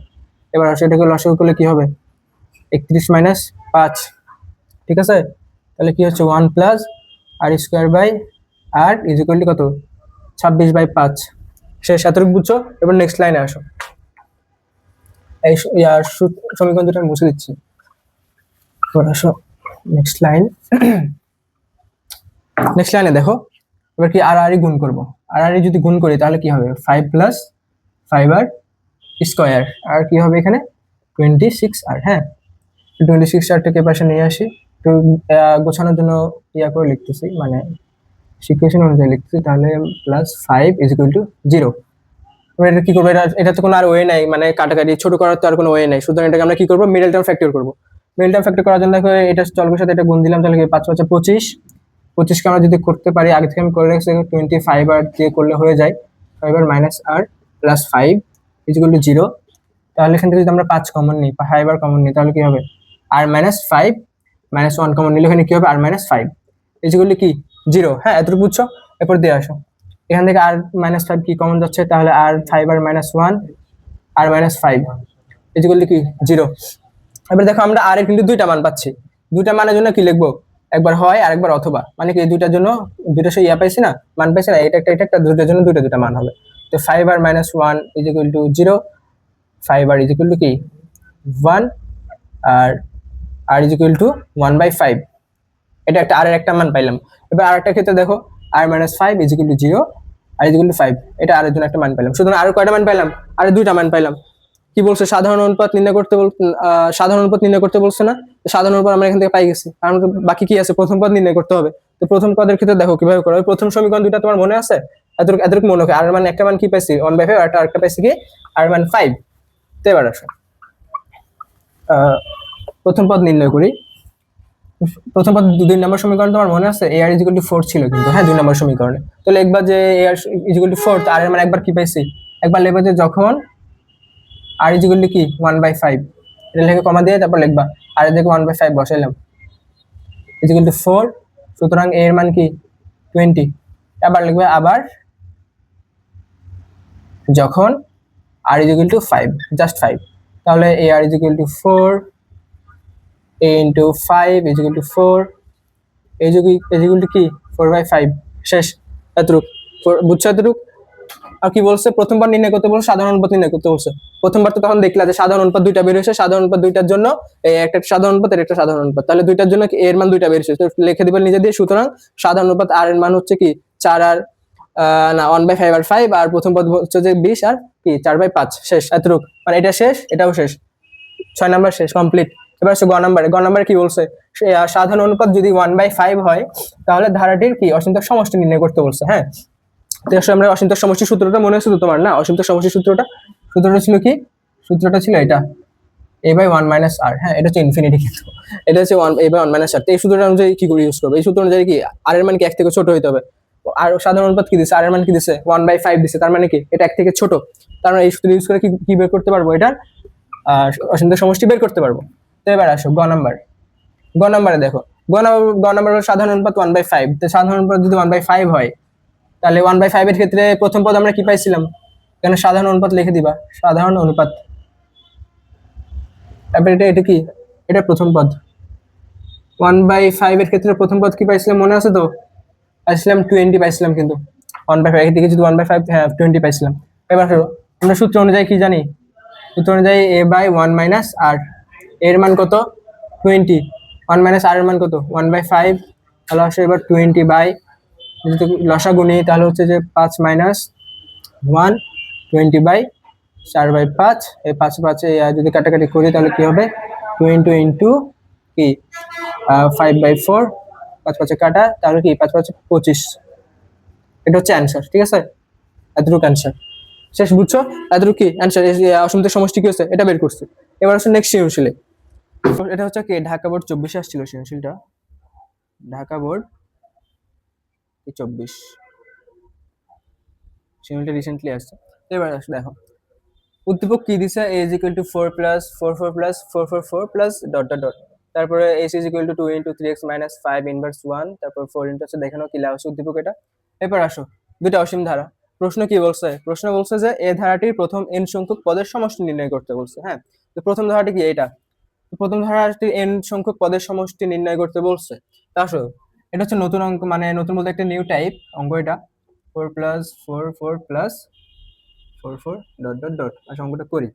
এবার সেটাকে লসাগু করলে কি হবে, 31 - 5, ঠিক আছে। তাহলে কি হচ্ছে, 1+r² ইকুয়াল টু কত, 26/5। শেষ, এতটুকু বুঝছো। এবার নেক্সট লাইনে আসো, এই সমীকরণ দুটো মুছে দিচ্ছি। এবার আসো নেক্সট লাইনে দেখো, এবার কি আর গুণ করবো, আর যদি গুণ করি তাহলে কি হবে, 5 + 5r², আর কি হবে এখানে 26r। হ্যাঁ, 26rটাকে পাশে নিয়ে আসি, একটু গোছানোর জন্য করে লিখতেছি, মানে সিকুয়েশন অনুযায়ী লিখতেছি। তাহলে +5 = 0। এবার এটা কি করবো, এটা তো কোনো আর ওয়ে নাই, মানে কাটাকাটি ছোট করার তো আর কোনো ওয়ে নাই, সুতরাং এটাকে আমরা কি করবো, মিডল টার্ম ফ্যাক্টর করবো। মিডল টার্ম ফ্যাক্টর করার জন্য দেখো এটা চলকের সাথে এটা গুণ দিলাম, তাহলে 5 × 5 = 25। 25কে আমরা যদি করতে পারি, আগে থেকে আমি করে রাখছি, 25r দিয়ে করলে হয়ে যায়, 5r - r + 5 = 0। তাহলে এখান থেকে যদি আমরা 5 কমন নিই, 5r কমন নিই, তাহলে কি হবে, r - 5 - 1 কমন নিলে এখানে কি হবে, r - 5 কি 0। হ্যাঁ, এতটুকু বুঝছো। এরপর দিয়ে আসো, এখান থেকে r - 5 কি কমন যাচ্ছে, তাহলে r 5r - 1 r - 5 কি 0। এবার দেখো আমরা r এর কিন্তু দুইটা মান পাচ্ছি, দুইটা মানের জন্য কি লিখবো, একবার হয় আর একবার অথবা, মানে কি দুইটার জন্য দুইটা সে পাইছি না, মান পাইছি না, এটা একটা দুইটার জন্য দুইটা মান হবে। তো 5r - 1 0, 5r কি 1, আর r 1/5। এটা একটা আর এর একটা মান পাইলাম। এবার আরেকটা ক্ষেত্রে দেখো, r - 5 0, r 5, এটা আর এর জন্য একটা মান পাইলাম। সুতরাং আর কয়টা মান পাইলাম, আর দুইটা মান পাইলাম। কি বলছে, সাধারণ অনুপাত নির্ণয় করতে বলছে না, সাধারণ অনুপাত আমরা এখান থেকে পাই গেছি। আর বাকি কি আছে, প্রথম পদ নির্ণয় করতে হবে। তো প্রথম পদের ক্ষেত্রে দেখো কিভাবে করা হবে, প্রথম সমীকরণ দুইটা তোমার মনে আছে, এতটুকু মনে হয়, আর এর মান একটা মান কি পাইছি 1/5, আর একটা পাইছি কি r মান 5। তো এবার আসো প্রথম পদ নির্ণয় করি। প্রথম পদ 2 নম্বর সমীকরণ তোমার মনে আছে, ar 4 ছিল কিন্তু, হ্যাঁ 2 নম্বর সমীকরণে। তো লিখবা যে ar 4, আর এর মানে একবার কি পাইছি, একবার লিখবা যে যখন r কি 1/5, এটা লিখে কমা দিয়ে তারপর লিখবা আর এর দিকে 1/5 বসাইলাম, 4। সুতরাং এর মান কি 20। আবার লিখবে, আবার যখন r 5, জাস্ট 5, তাহলে ar 4 into 5 = 4, কি 4/5। শেষ, এতটুক বুঝছো, এতটুক। আর কি বলছে, প্রথমবার নির্ণয় করতে বলছে, সাধারণ অনুপাত নির্ণয় করতে বলছে। প্রথমবার তো তখন দেখলা যে সাধারণ অনুপাত দুইটা বের হয়েছে, সাধারণ অনুপাত দুইটার জন্য একটা সাধারণ অনুপাত আর একটা সাধারণ অনুপাত, তাহলে দুইটার জন্য এর মান দুইটা বের হয়েছে, তো লিখে দিবেন নিজে দিয়ে। সুতরাং সাধারণ অনুপাত আর এর মান হচ্ছে কি 4r না 1/5 আর 5, আর প্রথম পদ হচ্ছে যে 20 আর কি 4/5 শেষ, এতটুক মানে এটা শেষ, এটাও শেষ, 6 নাম্বার শেষ, কমপ্লিট। এবার আসো গ নাম্বারে কি বলছে, সাধারণ অনুপাত যদি 1/5 হয় তাহলে ধারাটির কি অসীমতক সমষ্টি নির্ণয় করতে বলছে। হ্যাঁ, তো আসলে আমরা অসীমতক সমষ্টি সূত্রটা মনে আছে তো তোমার, না অসীমতক সমষ্টি সূত্রটা ছিল কি, সূত্রটা ছিল এটা a/1 - r। হ্যাঁ, এটা হচ্ছে ইনফিনিটি, কিন্তু এটা হচ্ছে a/1 - r। তো এই সূত্রটা অনুযায়ী কি করে ইউজ করবো, এই সূত্র অনুযায়ী কি r এর মান কি 1 থেকে ছোট হইতে হবে, আর সাধারণ অনুপাত কি দিছে, r এর মান কি দিছে 1/5 দিছে, তার মানে কি এটা 1 থেকে ছোট, তার মানে এই সূত্র ইউজ করে কি বের করতে পারবো, এটার অসীমতক সমষ্টি বের করতে পারবো। তো এবার আসো গ নাম্বারে দেখো, গ নাম্বার সাধারণ অনুপাত 1/5। তো সাধারণ অনুপাত যদি 1/5 হয় তাহলে 1/5 এর ক্ষেত্রে প্রথম পদ আমরা কি পাইছিলাম, এখানে সাধারণ অনুপাত লিখে দিবা, সাধারণ অনুপাত, তারপরে এটা কি, এটা প্রথম পদ। 1/5 এর ক্ষেত্রে প্রথম পদ কি পাইছিলাম মনে আছে তো, পাইছিলাম 20 পাইছিলাম, কিন্তু 1/5 এর দিকে যদি 1/5, হ্যাঁ 20 পাইছিলাম। এবার আমরা সূত্র অনুযায়ী কি জানি, সূত্র অনুযায়ী a/1 - r, এর মান কত 20, 1 - r এর মান কত 1/5, তাহলে আসলে এবার 20 বাই, যদি লসাগু নিই তাহলে হচ্ছে যে 5 - 1, 20/4/5, এই 5 যদি কাটাকাটি করি তাহলে কি হবে 20 ইন্টু কি 5/4, 5 কাটা, তাহলে কি 5 25, এটা হচ্ছে অ্যান্সার। ঠিক আছে, এতটুকু অ্যান্সার শেষ, বুঝছো, এতটুকু কি অ্যান্সার, অসীমতক সমষ্টি কি হচ্ছে এটা বের করছে। এবার হচ্ছে নেক্সট সৃজনশীলে, এটা হচ্ছে কি ঢাকা বোর্ড 24 আসছিল সৃজনশীলটা, ঢাকা বোর্ড 24 সৃজনশীলটা রিসেন্টলি আসছে। এবার আসলে দেখো উদ্দীপক কি দিছে, a is equal to 4 plus 4 plus 4 plus dot dot dot, তারপরে s is equal to 2 into 3x minus 5 inverse 1, তারপর 4 into হচ্ছে দেখানো কি লেখা আছে উদ্দীপক এটা। এরপর আসো দুটো অসীম ধারা, প্রশ্ন কি বলছে, প্রশ্ন বলছে যে এ ধারাটির প্রথম n সংখ্যক পদের সমষ্টি নির্ণয় করতে বলছে। হ্যাঁ, তো প্রথম ধারাটি কি এটা, তো প্রথম ধারাটির n সংখ্যক পদের সমষ্টি নির্ণয় করতে বলছে। তা আসো এটা হচ্ছে নতুন অঙ্ক, মানে নতুন বলতে একটা নিউ টাইপ অঙ্ক এটা, 4 plus 4 plus 4 dot dot dot, আসলে অঙ্কটা করি।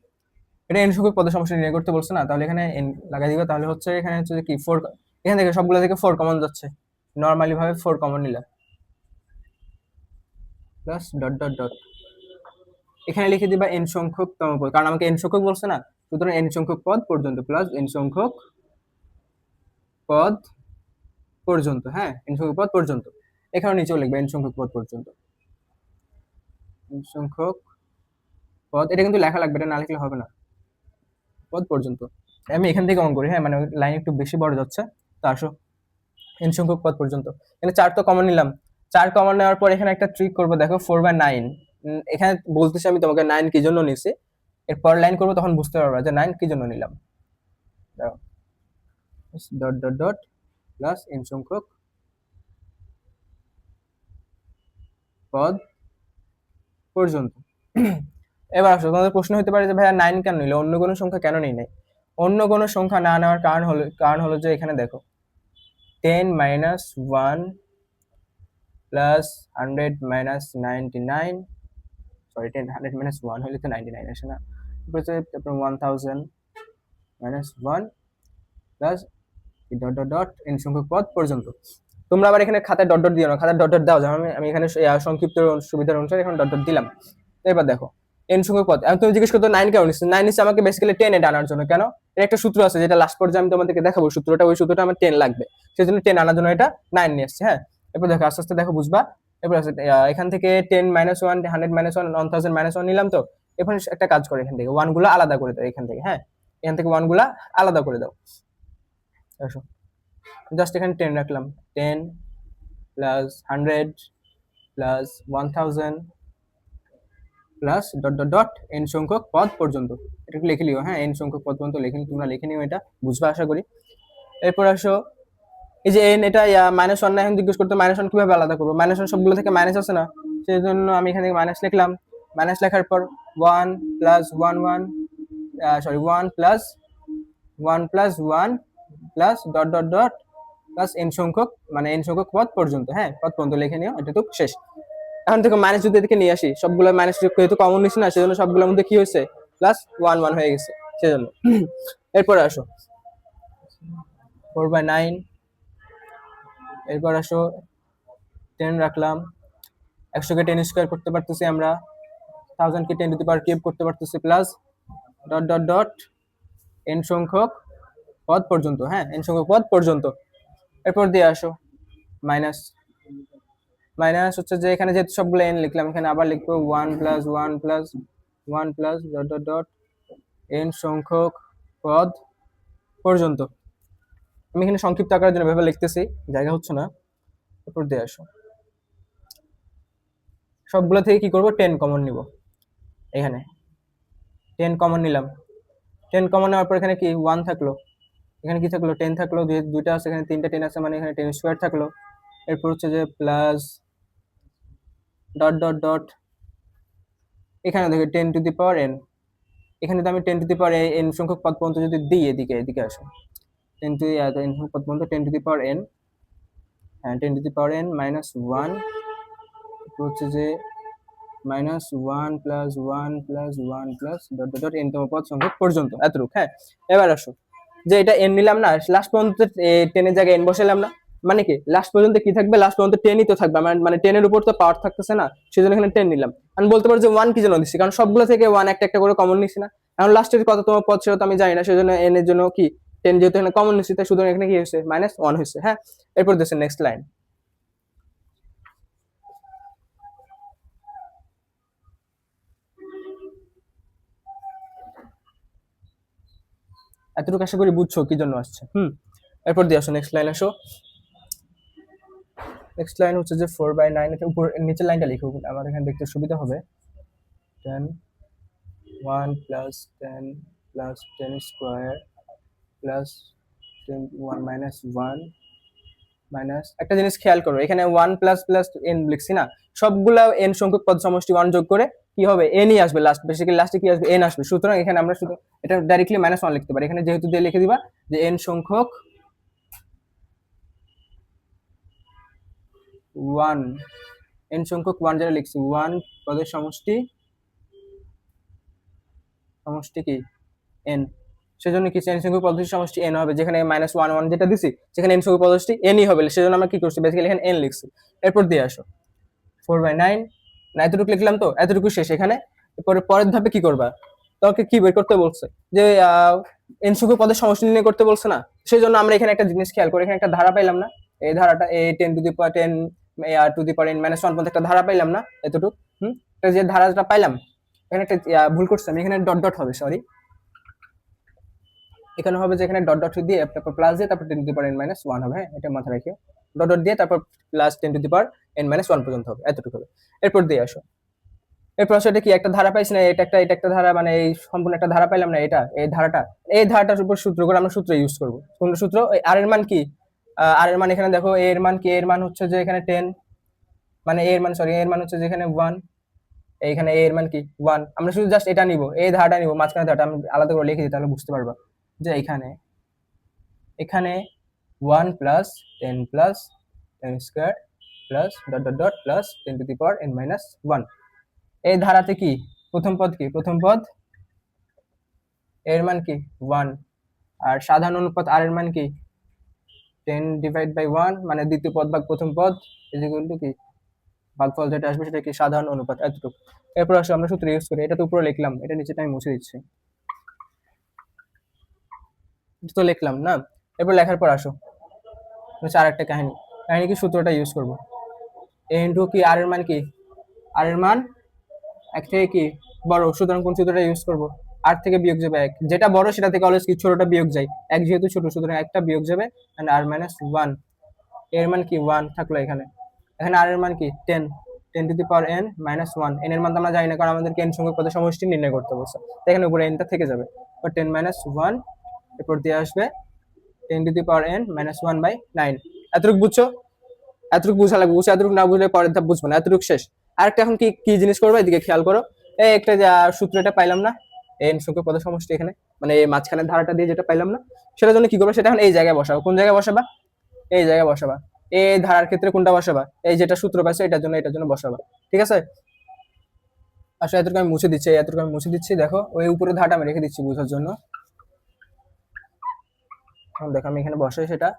এটা n সংখ্যক পদের সমষ্টি নির্ণয় করতে বলছে না, তাহলে এখানে n লাগাই দিবা, তাহলে হচ্ছে এখানে হচ্ছে কি 4, এখান থেকে সবগুলো থেকে 4 কমন যাচ্ছে, নরমালি ভাবে 4 কমন নিলা, প্লাস ডট ডট ডট, এখানে লিখে দিবা n সংখ্যক তম পদ, কারণ আমাকে n সংখ্যক বলছে না, সুতরাং n সংখ্যক পদ পর্যন্ত, প্লাস n সংখ্যক পদ পর্যন্ত। হ্যাঁ, n সংখ্যক পদ পর্যন্ত, এখানে নিচেও লিখবে n সংখ্যক পদ পর্যন্ত, n সংখ্যক পদ, এটা কিন্তু লেখা লাগবে, এটা না লিখলে হবে না, পদ পর্যন্ত। আমি এখান থেকে অন করি, হ্যাঁ মানে লাইন একটু বেশি বড় যাচ্ছে, তো আসো n সংখ্যক পদ পর্যন্ত, এখানে 4 তো কমন নিলাম, 4 কমন নেওয়ার পর এখানে একটা ট্রিক করবো, দেখো 4/9, এখানে বলতেছি আমি তোমাকে 9 কি জন্য নিছি, এরপর লাইন করবো তখন বুঝতে পারবা যে 9 কি জন্য নিলাম, dot dot dot plus n সংখ্যক পদ পর্যন্ত। এবার আসো তোমাদের প্রশ্ন হতে পারে যে ভাইয়া 9 কেন নিলে, অন্য কোনো সংখ্যা কেন নেই নাই, অন্য কোনো সংখ্যা না নেওয়ার কারণ হলো যে এখানে দেখো 10 - 1 প্লাস 100 - 99, সরি 100 - 1 হলে তো 99 আসে না, তারপর 1000 - 1 plus dot dot dot n সংখ্যক পদ পর্যন্ত। তোমরা আবার এখানে খাতায় ডট ডট দিও না, খাতায় ডট ডট দাও, যেমন আমি এখানে সংক্ষিপ্ত সুবিধার অনুসারে এখন ডট ডট দিলাম। এবার দেখো n সংখ্যক পদ, আমি তুমি জিজ্ঞেস করতো 9 কেন নিচ্ছে, 9 নিচ্ছে আমাকে বেসিক্যালি 10 এ আনার জন্য। কেন, এর একটা সূত্র আছে যেটা লাস্ট পর্যায়ে আমি তোমাদেরকে দেখাবো সূত্রটা, ওই সূত্রটা আমার 10 লাগবে, সেজন্য 10 আনার জন্য এটা 9 নিয়ে আসছে। হ্যাঁ, এরপর দেখো আস্তে আস্তে দেখো বুঝবা। এরপর আছে এখান থেকে 10 - 1, 100 - 1, 1000 - 1 নিলাম, তো এখন একটা কাজ করে এখান থেকে 1 গুলা আলাদা করে দাও, এখান থেকে, হ্যাঁ এখান থেকে 1 গুলা আলাদা করে দাও। আসো জাস্ট এখানে 10 রাখলাম, 10 plus 100 plus 1000 plus dot dot dot n সংখ্যক পদ পর্যন্ত, এটা একটু লিখে লিও। হ্যাঁ, n সংখ্যক পদ পর্যন্ত তোমরা লিখে নিও, এটা বুঝবা আশা করি। এরপর আসো এই যে n, এটা -1 না, এখন জিজ্ঞেস করতে -1 কিভাবে আলাদা করবো, -1 সবগুলো থেকে মাইনাস আছে না, সেই জন্য আমি এখানে মাইনাস লিখলাম, মাইনাস লেখার পর 1 plus 1 1, sorry 1 plus 1 plus 1 plus dot dot dot plus n সংখ্যক, মানে n সংখ্যক পদ পর্যন্ত। হ্যাঁ, পদ পর্যন্ত লিখে নিও, এটা তো শেষ। এখন থেকে মাইনাস যদি এদিকে নিয়ে আসি, সবগুলো মাইনাস যেহেতু কমন নিচ্ছি না, সেজন্য সবগুলোর মধ্যে কি হয়েছে প্লাস 1 1 হয়ে গেছে, সেজন্য। এরপর আসো 4/9, এরপর আসো 10 রাখলাম, 100 কে 10 স্কয়ার করতে পারতেছি আমরা, 1000 কে 10 টু দি পাওয়ার কিউব করতে পারতেছি, plus dot dot dot n সংখ্যক পদ পর্যন্ত, হ্যাঁ n সংখ্যক পদ পর্যন্ত। এরপর দিয়ে আসো মাইনাস, মাইনাস হচ্ছে যে এখানে যেহেতু সবগুলো n লিখলাম, এখানে আবার লিখবো 1 plus 1 plus 1 plus dot dot dot n সংখ্যক পদ পর্যন্ত। আমি এখানে সংক্ষিপ্ত আকারের জন্য ভেবে লিখতেছি, জায়গা হচ্ছে না। এরপর দিয়ে আসো, সবগুলো থেকে কি করব, 10 কমন নিব। এখানে 10 কমন নিলাম, 10 কমন নেওয়ার পর এখানে কি 1 থাকলো, এখানে কি থাকলো 10 থাকলো, দুইটা আছে এখানে, তিনটা 10 আছে, মানে এখানে 10 স্কয়ার থাকলো। এরপর হচ্ছে যে প্লাস ডট ডট ডট এখানে দেখো 10 টু দি পাওয়ার n, এখানে যদি আমি 10 টু দি পাওয়ার n সংখ্যক পদ পর্যন্ত যদি দিই, এদিকে এদিকে আসো, 10 টু n সংখ্যক পদ পর্যন্ত 10 টু দি পাওয়ার n, হ্যাঁ 10 to the power n minus 1, হচ্ছে যে minus 1 plus 1 plus 1 plus dot dot dot n তম পদ সংখ্যক পর্যন্ত, এতটুকু। হ্যাঁ এবার আসো, যে এটা n নিলাম না, লাস্ট পর্যন্ত 10 এর জায়গায় n বসালাম না, মানে কি লাস্ট পর্যন্ত কি থাকবে, লাস্ট পর্যন্ত 10 ই তো থাকবে, মানে 10 এর উপর তো পাওয়ার থাকতেছে না, সেজন্য এখানে 10 নিলাম। আমি বলতে পারো যে 1 কি জন্য দিচ্ছি, কারণ সবগুলো থেকে 1 একটা একটা করে কমন নিছি না, এখন লাস্টের কত তোমার পদ সেটা তো আমি জানি না, সেজন্য n এর জন্য কি 10 যেহেতু এখানে কমন নিছি, তাই সুতরাং এখানে কি হয়েছে মাইনাস 1 হয়েছে। হ্যাঁ এরপর দেখছেন নেক্সট লাইন, এতটুকু আশা করি বুঝছো কি জন্য আসছে। এরপর দিয়ে আসো নেক্সট লাইন, আসো নেক্সট লাইন হচ্ছে যে 4/9, এটা উপর নিচের লাইনটা লিখো, আমার এখানে দেখতে সুবিধা হবে। 10 1 plus 10 plus 10 square plus 10 1 minus 1 minus, একটা জিনিস খেয়াল করো, এখানে 1 প্লাস প্লাস n লিখছি না, সবগুলা n সংখ্যক পদ সমষ্টি 1 যোগ করে কি হবে, n ই আসবে লাস্ট, বেসিক্যালি লাস্টে কি আসবে, n আসবে। সুতরাং এখানে আমরা শুধু এটা ডাইরেক্টলি -1 লিখতে পারি, এখানে যেহেতু দিয়ে লিখে দিবা যে n সংখ্যক 1, n সংখ্যক 1 যেটা লিখছি 1 পদের সমষ্টি, সমষ্টি কি n, সেজন্য কি n সংখ্যক পদের সমষ্টি n হবে, যেখানে -1 1 যেটা দিছি সেখানে n সংখ্যক পদটি n ই হবে, সেজন্য আমরা কি করছি বেসিক্যালি এখানে n লিখছি। এরপর দিয়ে আসো 4/9, না এতটুকু লিখলাম তো, এতটুকু শেষ। এখানে এরপরে পরের ধাপে কি করবা, তোমাকে কি বের করতে বলছে, যে n সংখ্যক পদের সমষ্টি নির্ণয় করতে বলছে না, সেজন্য আমরা এখানে একটা জিনিস খেয়াল করি, এখানে একটা ধারা পাইলাম না, এই ধারাটা এই 10 to the power 10 to the power n -1 পর্যন্ত একটা ধারা পাইলাম না, এতটুকু। যে ধারাটা পাইলাম, এখানে একটা ভুল করছি আমি, এখানে ডট ডট হবে, সরি, এখানে হবে যে এখানে ডট ডট দিয়ে তারপর প্লাস দিয়ে তারপর 10 টু দি পাওয়ার n -1 হবে, হ্যাঁ এটা মাথায় রাখিও, ডট ডট দিয়ে তারপর plus 10 to the power n -1 পর্যন্ত হবে, এতটুকু হবে। এরপর দিয়ে আসো, এরপর আসলে কি একটা ধারা পাইছি না, এটা একটা ধারা, মানে এই সম্পূর্ণ একটা ধারা পাইলাম না, এটা এই ধারাটার উপর সূত্র করে আমরা সূত্র ইউজ করব, কোন সূত্র, আর এর মান কি, আর এর মান এখানে দেখো, a এর মান কি, এর মান হচ্ছে যে এখানে 10, মানে a এর মান, সরি, এর মান হচ্ছে যে এখানে 1, এইখানে a এর মান কি 1, আমরা শুধু জাস্ট এটা নিব, এই ধারাটা নিব, মাঝখানে ধারাটা আমি আলাদা করে লিখে দিই, তাহলে বুঝতে পারবা যে এখানে এখানে 1 plus 10 plus 10 square plus dot dot dot plus 10 to the power n -1, এই ধারাতে কি প্রথম পদ, কি প্রথম পদ এর মান কি 1, আর সাধারণ অনুপাত আর এর মান কি 10/1, মানে দ্বিতীয় পদ ভাগ প্রথম পদ ইজ ইকুয়াল টু কি ভাগফল যেটা আসবে সেটা কি সাধারণ অনুপাত, এতটুকু। এরপর আসো আমরা সূত্র ইউজ করি, এটা তো উপরে লিখলাম, এটা নিচেটা আমি মুছে দিচ্ছি, তো লিখলাম না। এরপর লেখার পর আসো হচ্ছে আর একটা কাহিনী, কি সূত্রটা ইউজ করব, a ইন্টু কি আর এর মান কি, আর এর মান এক থেকে কি বড়, সুতরাং কোন সূত্রটা ইউজ করব, আর থেকে বিয়োগ যাবে 1, যেটা বড় সেটা থেকে অলওয়েজ কি ছোটটা বিয়োগ যায়, 1 যেহেতু ছোট সুতরাং একটা বিয়োগ যাবে, এন্ড আর -1, এর মান কি 1 থাকলো, এখানে এখানে আর এর মান কি 10 10 to the power n -1, n এর মান তো আমরা জানি না, কারণ আমাদেরকে n সংখ্যক পদের সমষ্টি নির্ণয় করতে বলছে, তো এখানে উপরে n টা থেকে যাবে, তো 10 -1, এরপর দিয়ে আসবে 10 টু দি পাওয়ার n -1/9, এতটুকু বুঝছো, এতটুকু বুঝা লাগবে, এতটুকু না বুঝলে পরের ধাপ বুঝবো না, এতটুকু শেষ। আরেকটা এখন কি কি জিনিস করবো, এদিকে খেয়াল করো, এই একটা যে সূত্রটা পাইলাম না, n সংখ্যক পদের সমষ্টি, এখানে মানে এই মাঝখানে ধারাটা দিয়ে যেটা পাইলাম না, সেটার জন্য কি করবে, সেটা এখন এই জায়গায় বসাবো, কোন জায়গায় বসাবা, এই জায়গায় বসাবা, এই ধারার ক্ষেত্রে কোনটা বসাবা, এই যেটা সূত্র পাইছো এটার জন্য বসাবা, ঠিক আছে। আসলে এতটুকু আমি মুছে দিচ্ছি, এতটুকু আমি মুছে দিচ্ছি, দেখো ওই উপরে ধারাটা আমি রেখে দিচ্ছি বোঝার জন্য, এখন দেখো আমি এখানে বসাই সেটা,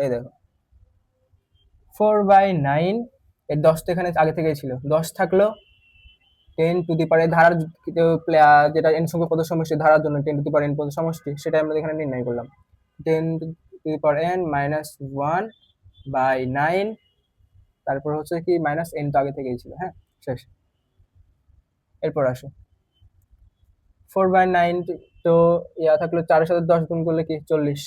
এই দেখো 4/9 এর 10 তো এখানে আগে থেকেই ছিল, 10 থাকলো 10 টু দি পাওয়ার ধারার যেটা n সংখ্যক পদের সমষ্টি ধারার জন্য 10 টু দি পাওয়ার n পদের সমষ্টি, সেটা আমরা এখানে নির্ণয় করলাম। 10 to the power n minus 1 by 9, তারপর হচ্ছে কি মাইনাস n তো আগে থেকেই ছিল। হ্যাঁ, শেষ। এরপর আসো 4/9, তো ইয়া থাকলো 4 এর সাথে 10 গুণ করলে কি 40,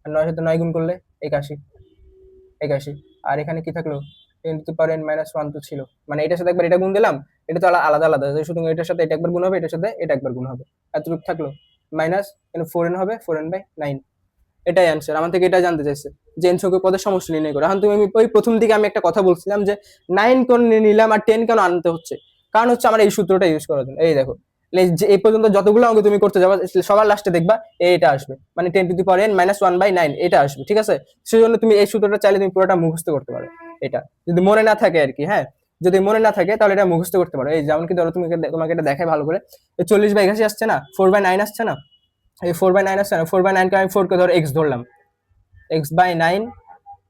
আর 9 এর সাথে 9 গুণ করলে 81, 81। আর এখানে কি থাকলো 10 to the power n minus 1 তো ছিল, মানে এটার সাথে একবার এটা গুণ দিলাম, এটা তো আলাদা আলাদা, সুতরাং এটার সাথে এটা একবার গুণ হবে, এটার সাথে এটা একবার গুণ হবে, এতটুকু থাকলো মাইনাস 4n হবে, 4n/9। এটাই অ্যান্সার। আমার থেকে এটা জানতে চাইছে যে n সংখ্যক পদের সমষ্টি নির্ণয় করে। এখন তুমি ওই প্রথম দিকে আমি একটা কথা বলছিলাম যে 9 কেন নিলাম আর 10 কেন আনতে হচ্ছে, কারণ হচ্ছে আমার এই সূত্রটা ইউজ করার জন্য। এই দেখো, যে এই পর্যন্ত যতগুলো অঙ্ক তুমি করতে যাবে সবার লাস্টে দেখবা এইটা আসবে, মানে 10 to the power n minus 1/9 এটা আসবে, ঠিক আছে? সেজন্য তুমি এই সূত্রটা চাইলে তুমি পুরোটা মুখস্থ করতে পারো, এটা যদি মনে না থাকে আর কি। হ্যাঁ, যদি মনে না থাকে তাহলে এটা মুখস্থ করতে পারো। এই যেমন কি ধরো তোমাকে এটা দেখাই ভালো করে, 40/81 আসছে না, 4/9 আসছে না, এই 4/9 আসছে না, 4/9 কে আমি 4 কে ধরো x ধরলাম, x/9,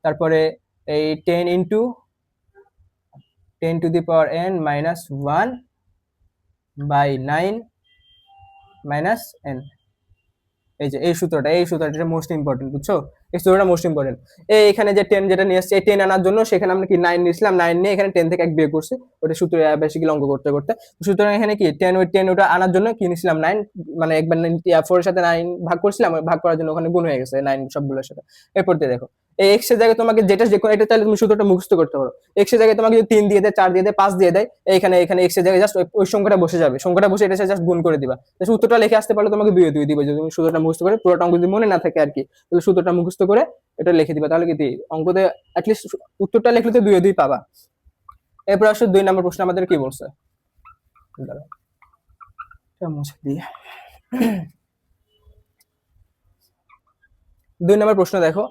তারপরে এই 10 into 10 to the power n minus 1/9 minus n। এই যে এই সূত্রটা মোস্ট ইম্পর্টেন্ট, বুঝছো? এই সূত্রটা মোস্ট ইম্পর্টেন্ট। এখানে যে 10 যেটা নিয়ে আসছে, এই 10 আনার জন্য সেখানে আমরা কি 9 নিয়েছিলাম, 9 নিয়ে এখানে 10 থেকে 1 বিয়োগ করছি, ওটা সূত্র বেসিক্যালি অঙ্ক করতে করতে। সুতরাং এখানে কি 10 ওটা আনার জন্য কি নিয়েছিলাম 9, মানে একবার 4 এর সাথে 9 ভাগ করছিলাম, ভাগ করার জন্য ওখানে গুণ হয়ে গেছে 9 সবগুলোর সাথে। এরপর দিয়ে দেখো, এই x এর জায়গায় তোমাকে যেটা যে কোনো এটা চাইলে তুমি সূত্রটা মুখস্থ করতে পারো। x এর জায়গায় তোমাকে যদি 3 দিয়ে দেয়, 4 দিয়ে দেয়, 5 দিয়ে দেয়, এখানে x এর জায়গায় জাস্ট ওই সংখ্যাটা বসে যাবে, সংখ্যাটা বসে এটা জাস্ট গুণ করে দিবা। সূত্রটা লিখে আসতে পারলে তোমাকে 2 দিবে, যদি তুমি সূত্রটা মুখস্থ করে পুরোটা অঙ্ক যদি মনে না থাকে আর কি, তাহলে সূত্রটা মুখস্থ করে এটা লিখে দিবা, তাহলে কি অঙ্কতে অ্যাটলিস্ট উত্তরটা লিখলে তো 2 পাবা। এরপর আসলে 2 নম্বর প্রশ্ন আমাদের কি বলছে, মুছে দিয়ে 2 নম্বর প্রশ্ন দেখো,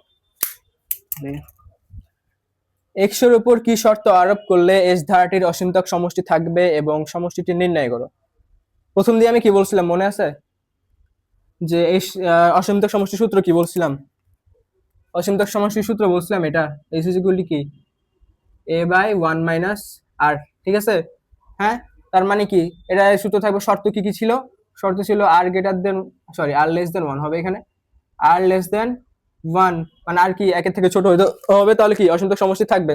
x এর উপর কি শর্ত আরোপ করলে s ধারাটির অসীমতক সমষ্টি থাকবে এবং সমষ্টিটি নির্ণয় করো। প্রথম দিয়ে আমি কি বলছিলাম মনে আছে, যে এই অসীমতক সমষ্টির সূত্র কি বলছিলাম, অসীমতক সমষ্টির সূত্র বলছিলাম এটা s ইকুয়াল টু কি a/1 মাইনাস r, ঠিক আছে? হ্যাঁ, তার মানে কি এটা সূত্র থাকবে, শর্ত কি কি ছিল, শর্ত ছিল r greater than r less than 1 হবে, এখানে r লেস দেন 1 মানে আর কি একের থেকে ছোট হবে, তাহলে কি অসীমতক সমষ্টি থাকবে,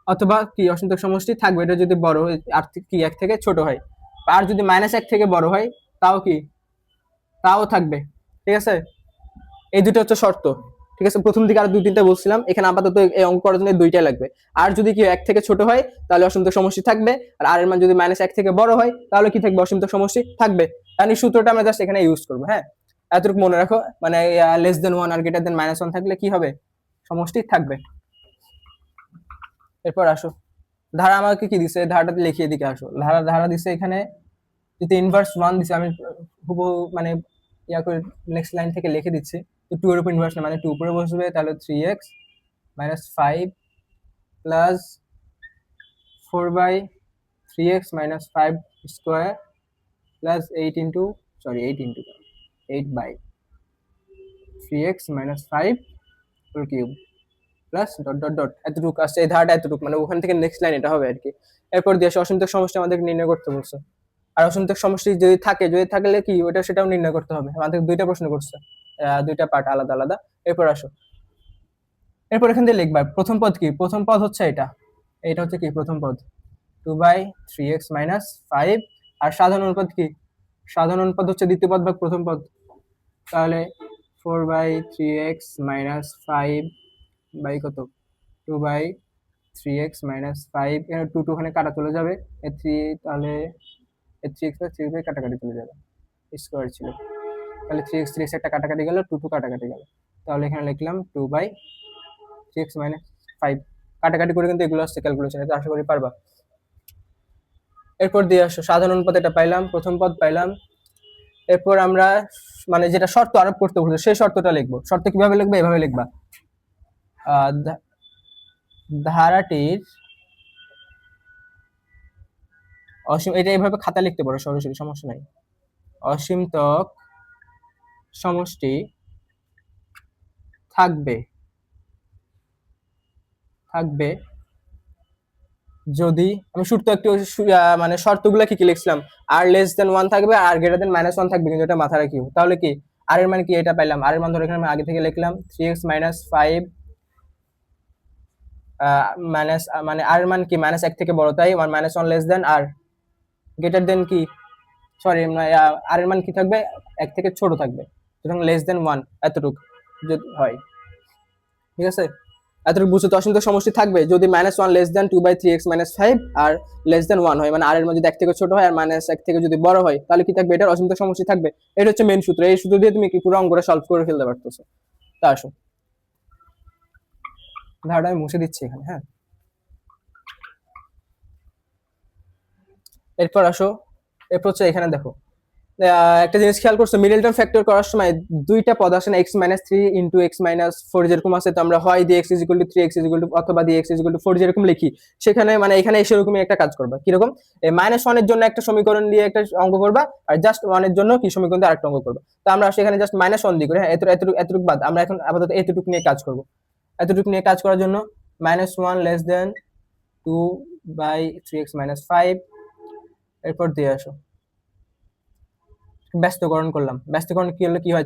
অথবা কি অসীমতক সমষ্টি থাকবে এটা যদি বড় হয়, আর কি 1 থেকে ছোট হয়, আর যদি -1 থেকে বড় হয় তাও কি তাও থাকবে, ঠিক আছে? এই দুটো হচ্ছে শর্ত, ঠিক আছে? প্রথম দিকে আর 2-3টা বলছিলাম, এখানে আপাতত এই অঙ্ক করার জন্য 2টাই লাগবে। আর যদি কি 1 থেকে ছোট হয় তাহলে অসীমতক সমষ্টি থাকবে, আর আর এর মান যদি -1 থেকে বড় হয় তাহলে কি থাকবে, অসীমতক সমষ্টি থাকবে। তাহলে সূত্রটা আমরা জাস্ট এখানে ইউজ করব। হ্যাঁ, এতটুকু মনে রাখো, মানে লেস দেন 1 আর গ্রেটার দেন -1 থাকলে কি হবে, সমষ্টি থাকবে। এরপর আসো, ধারা আমাকে কি দিছে, ধারাটাতে লিখিয়ে দিকে আসো, ধারা দিছে এখানে, যদি ইনভার্স 1 দিছে, আমি হুবহু মানে ইয়া করে নেক্সট লাইন থেকে লিখে দিচ্ছি, তো 2 এর উপর ইনভার্স না, মানে 2 উপরে বসবে, তাহলে 3x minus 5 plus 4/3x minus 5 square plus 8 into 8 by 3x minus 5 whole cube plus dot dot dot, এতটুকু আসছে, এই ধারাটা এতটুকু, মানে ওখান থেকে নেক্সট লাইন এটা হবে আর কি। এরপর দিয়ে অসীমতক সমষ্টি আমাদের নির্ণয় করতে বলছে, আর অসীমতক সমষ্টি যদি থাকলে কি ওটা সেটাও নির্ণয় করতে হবে। আমাদের 2টা প্রশ্ন করছে, 2টা পার্ট আলাদা আলাদা। এরপর আসো, এরপর এখান থেকে লিখবা প্রথম পদ কি, প্রথম পদ হচ্ছে এটা হচ্ছে কি প্রথম পদ 2/3x minus 5, আর সাধারণ অনুপাত কি, সাধারণ অনুপাত হচ্ছে দ্বিতীয় পদ ভাগ প্রথম পদ, তাহলে 4/3x minus 5 বাই কত 2/3x minus 5, এখানে 2 ওখানে কাটা চলে যাবে, 3 তাহলে 3x plus 3 বাই কাটাকাটি চলে যাবে, স্কোয়ার ছিল, তাহলে 3x একটা কাটাকাটি গেল, 2 কাটাকাটি গেল, তাহলে এখানে লিখলাম 2/3x minus 5, কাটাকাটি করে কিন্তু এগুলো আসছে ক্যালকুলেশনে, তো আশা করি পারবা। এরপর দিয়ে আসো, সাধারণ অনুপাত এটা পাইলাম, প্রথম পদ পাইলাম। এরপর আমরা মানে যেটা শর্ত আরোপ করতে বলছে সেই শর্তটা লিখবো। শর্ত কিভাবে লিখবে, এভাবে লিখবা, ধারাটির অসীম, এটা এইভাবে খাতা লিখতে পারো সরাসরি, সমস্যা নাই। অসীমতক সমষ্টি থাকবে যদি আমি শুরু তো একটু মানে শর্তগুলো কি কি লিখছিলাম, আর লেস দেন 1 থাকবে আর গ্রেটার দেন -1 থাকবে, কিন্তু এটা মাথায় রাখিও। তাহলে কি আর এর মান কি, এটা পাইলাম। আর এর মান ধরে এখানে আমি আগে থেকে লিখলাম 3x - 5 মাইনাস, মানে আর এর মান কি -1 থেকে বড়, তাই 1 - 1 লেস দেন আর গ্রেটার দেন কি, সরি আর এর মান কি থাকবে, 1 থেকে ছোট থাকবে, সুতরাং লেস দেন 1 এতটুকু যদি হয়, ঠিক আছে। এতটুকু বুঝতে তো অসীমিত সমষ্টি থাকবে যদি -1 লেস দেন 2/3x - 5 আর লেস দেন 1 হয়, মানে আর এর মধ্যে 1 থেকে ছোট হয় আর -1 থেকে যদি বড় হয়, তাহলে কি থাকবে, এটার অসীমিত সমষ্টি থাকবে। এটা হচ্ছে মেইন সূত্র, এই সূত্র দিয়ে তুমি কি পুরো অঙ্কটা সলভ করে ফেলতে পারতেছো। তা আসো ধারণা আমি মুছে দিচ্ছি এখানে, হ্যাঁ। এরপর আসো, এরপর হচ্ছে এখানে দেখো, একটা জিনিস খেয়াল করছো, মিডল টার্ম ফ্যাক্টর করার সময় দুইটা পদ আসে না, x-3 ইন্টু x-4 যেরকম আছে, তো আমরা হয় দিয়ে x = 3x = অথবা দিয়ে x = 4 যেরকম লিখি, সেখানে মানে এখানে সেরকমই একটা কাজ করবা। কিরকম, -1 এর জন্য একটা সমীকরণ দিয়ে একটা অঙ্ক করবা, আর জাস্ট 1 এর জন্য কি সমীকরণ দিয়ে আরেকটা অঙ্ক করবা। তো আমরা সেখানে জাস্ট -1 দিয়ে করি, হ্যাঁ। এতটুকু বাদ, আমরা এখন আপাতত এতটুকু নিয়ে কাজ করব। এতটুকু নিয়ে কাজ করার জন্য -1 লেস দেন 2/3x - 5, এরপর দিয়ে আসো ব্যস্তকরণ করলাম। ব্যস্তকরণ কি হলে কি হয়,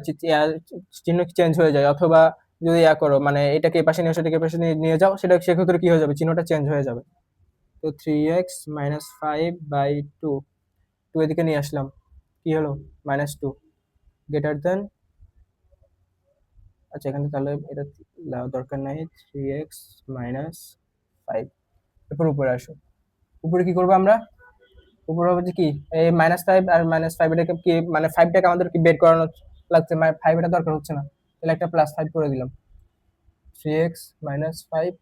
চিহ্ন চেঞ্জ হয়ে যায়, অথবা যদি করো মানে এটাকে এই পাশে নিয়ে সেটাকে পাশে নিয়ে যাও, সেটা সেক্ষেত্রে কি হয়ে যাবে, চিহ্নটা চেঞ্জ হয়ে যাবে। তো 3x - 5/2, 2 এদিকে নিয়ে আসলাম, কি হলো -2 গ্রেটার দেন, আচ্ছা এখানে তাহলে এটা দরকার নাই, 3x - 5। এরপর উপরে আসো, উপরে কি করবো আমরা, উপরে হবে যে কি, এই -5 আর -5 এটাকে কি মানে 5টাকে আমাদের কি বের করানো লাগছে, মানে 5 এটা দরকার হচ্ছে না, তাহলে একটা +5 করে দিলাম। 3x - 5 +5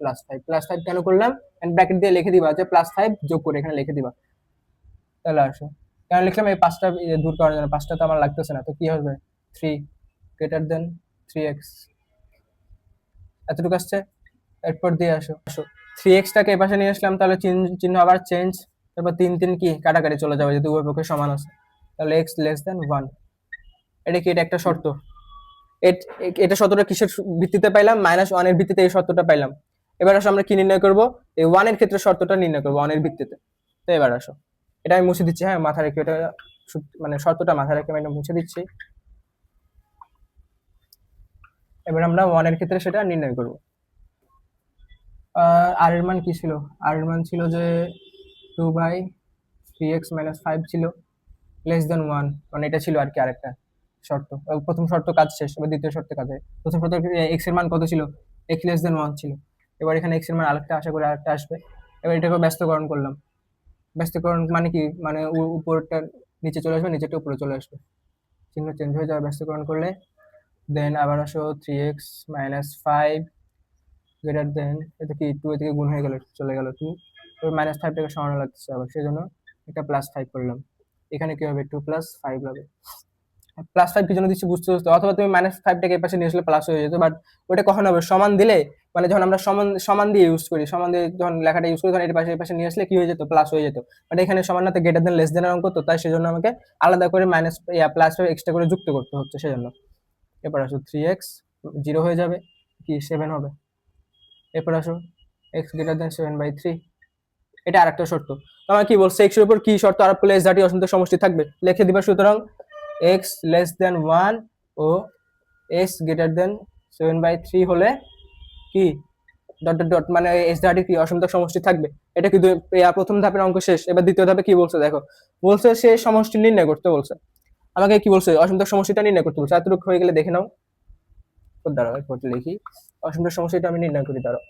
+5 কেন করলাম, এন্ড ব্র্যাকেট দিয়ে লিখে দিবা যে +5 যোগ করে এখানে লিখে দিবা। তাহলে আসো কেন লিখলাম, এই 5টা দূর করার জন্য, 5টা তো আমার লাগতেছে না, তো কি হবে 3 গ্রেটার দেন 3x, এতটুকু আসছে। এরপর দিয়ে আসো 3x টাকে এপাশে নিয়ে আসলাম, তাহলে চিহ্ন আবার চেঞ্জ, তারপর 3 3 কি কাটাকাটি চলে যাবে যদি উভয় পক্ষে সমান আছে, তাহলে x লেস দেন 1। এটা কি, এটা একটা শর্ত। এটা শর্তটা কিসের ভিত্তিতে পাইলাম, -1 এর ভিত্তিতে এই শর্তটা পাইলাম। এবার আসো আমরা কি নির্ণয় করব, এই 1 এর ক্ষেত্রে শর্তটা নির্ণয় করব 1 এর ভিত্তিতে। তো এবার আসো, এটা আমি মুছে দিচ্ছি, হ্যাঁ, মাথায় রেখে, এটা মানে শর্তটা মাথায় রেখে আমি মুছে দিচ্ছি। এবার আমরা 1 এর ক্ষেত্রে সেটা নির্ণয় করব। আর এর মান কি ছিল, আর এর মান ছিল যে 2/3x - 5 ছিল, লেস দেন 1, মানে এটা ছিল আর কি আরেকটা শর্ত। প্রথম শর্ত কাজ শেষ, এবার দ্বিতীয় শর্তে কাজ হয়। প্রথম শর্ত x এর মান কত ছিল, x লেস দেন 1 ছিল, এবার এখানে x এর মান আরেকটা, আশা করি আরেকটা আসবে। এবার এটাকে ব্যস্তকরণ করলাম। ব্যস্তকরণ মানে কি, মানে উপরটা নিচে চলে আসবে, নিচেরটা উপরে চলে আসবে, চিহ্ন চেঞ্জ হয়ে যাবে ব্যস্তকরণ করলে। দেন আবার আসো 3x - 5 গ্রেটার দেন, এটা কি 2 থেকে গুণ হয়ে গেল, চলে গেল 2, এবার -5টাকে সরানো লাগতেছে আবার, সেজন্য এটা +5 করলাম। এখানে কি হবে, 2 + 5 হবে। +5 কি জন্য দিচ্ছি বুঝতে বুঝতে, অথবা তুমি -5টাকে এই পাশে নিয়ে আসলে প্লাস হয়ে যেত, বাট ওটা কখন হবে, সমান দিলে, মানে যখন আমরা সমান সমান দিয়ে ইউজ করি, সমান দিয়ে যখন লেখাটা ইউজ করি, তখন এটা পাশে এই পাশে নিয়ে আসলে কি হয়ে যেত, প্লাস হয়ে যেত। বাট এখানে সমান না, গ্রেটার দেন লেস দেন অঙ্ক, তো তাই সেজন্য আমাকে আলাদা করে +5 এক্সট্রা করে যুক্ত করতে হচ্ছে, সেজন্য। এরপর আসো 3x 0 হয়ে যাবে, কি 7 হবে। এরপর আসো x গ্রেটার দেন 7/3, এটা আরেকটা শর্ত। তোমার কি বলছে, x এর উপর কি শর্ত আরোপ করলে s জাতীয় অসীমিত সমষ্টি থাকবে, লিখে দিবা। সুতরাং x লেস দেন 1 ও s গ্রেটার দেন 7/3 হলে কি ডট ডট ডট, মানে s জাতীয় কি অসীমিত সমষ্টি থাকবে। এটা কি প্রথম ধাপের অঙ্ক শেষ। এবার দ্বিতীয় ধাপে কি বলছে দেখো, বলছে সে সমষ্টি নির্ণয় করতে বলছে আমাকে, কি বলছে, অসীমিত সমষ্টিটা নির্ণয় করতে বলছে। এতটুকু হয়ে গেলে দেখে নাও, দাঁড়াও এরপর লিখি, অসীমিত সমষ্টিটা আমি নির্ণয় করি, দাঁড়াও।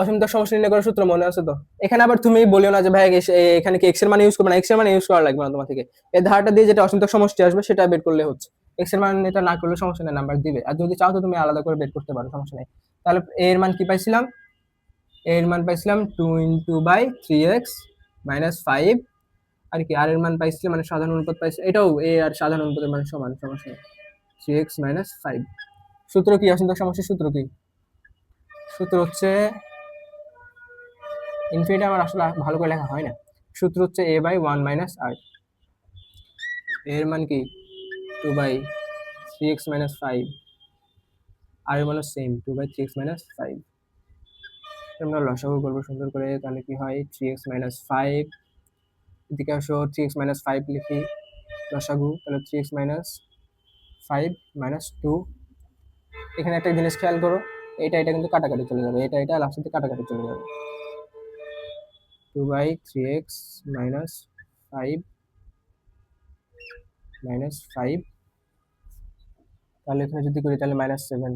অসীমিত সমষ্টি নির্ণয় করার সূত্র মনে আছে তো। এখানে আবার তুমি বলিও না যে ভাই এখানে কি এক্স এর মান ইউজ করবে না, এক্স এর মান ইউজ করা লাগবে না তোমার থেকে, এই ধারাটা দিয়ে যেটা অসীমিত সমষ্টি আসবে সেটা বের করলে হচ্ছে। এক্স এর মান এটা না করলে সমস্যা নেই, নাম্বার দিবে, আর যদি চাও তো তুমি আলাদা করে বের করতে পারো, সমস্যা নেই। তাহলে এর মান কি পাইছিলাম, এর মান পাইছিলাম 2 × 3x - 5, আর কি আর এর মান পাইছিলাম, মানে সাধারণ অনুপাত পাইছি, এটাও এ আর সাধারণ অনুপাতের মান সমান, সমস্যা নেই। 3x - 5, সূত্র কি, অসীমিত সমষ্টির সূত্র কি, সূত্র হচ্ছে ইনফিনিটি, আমার আসলে ভালো করে লেখা হয় না, সূত্র হচ্ছে a/1 - r, এর মান কি 2/3x - 5, আর এর মান সেম 2/3x - 5। আমরা লসাগু করবো সুন্দর করে, তাহলে কি হয় 3x মাইনাস 5, এদিকে আসো 3x মাইনাস 5 লিখি লসাগু, তাহলে 3x মাইনাস 5 মাইনাস 2। এখানে একটা জিনিস খেয়াল করো, এটা কিন্তু কাটাকাটি চলে যাবে, এটা লাস্টের দিকে কাটাকাটি চলে যাবে। 2/3x মাইনাস 5 মাইনাস 5, তাহলে এখানে যদি করি তাহলে minus 7,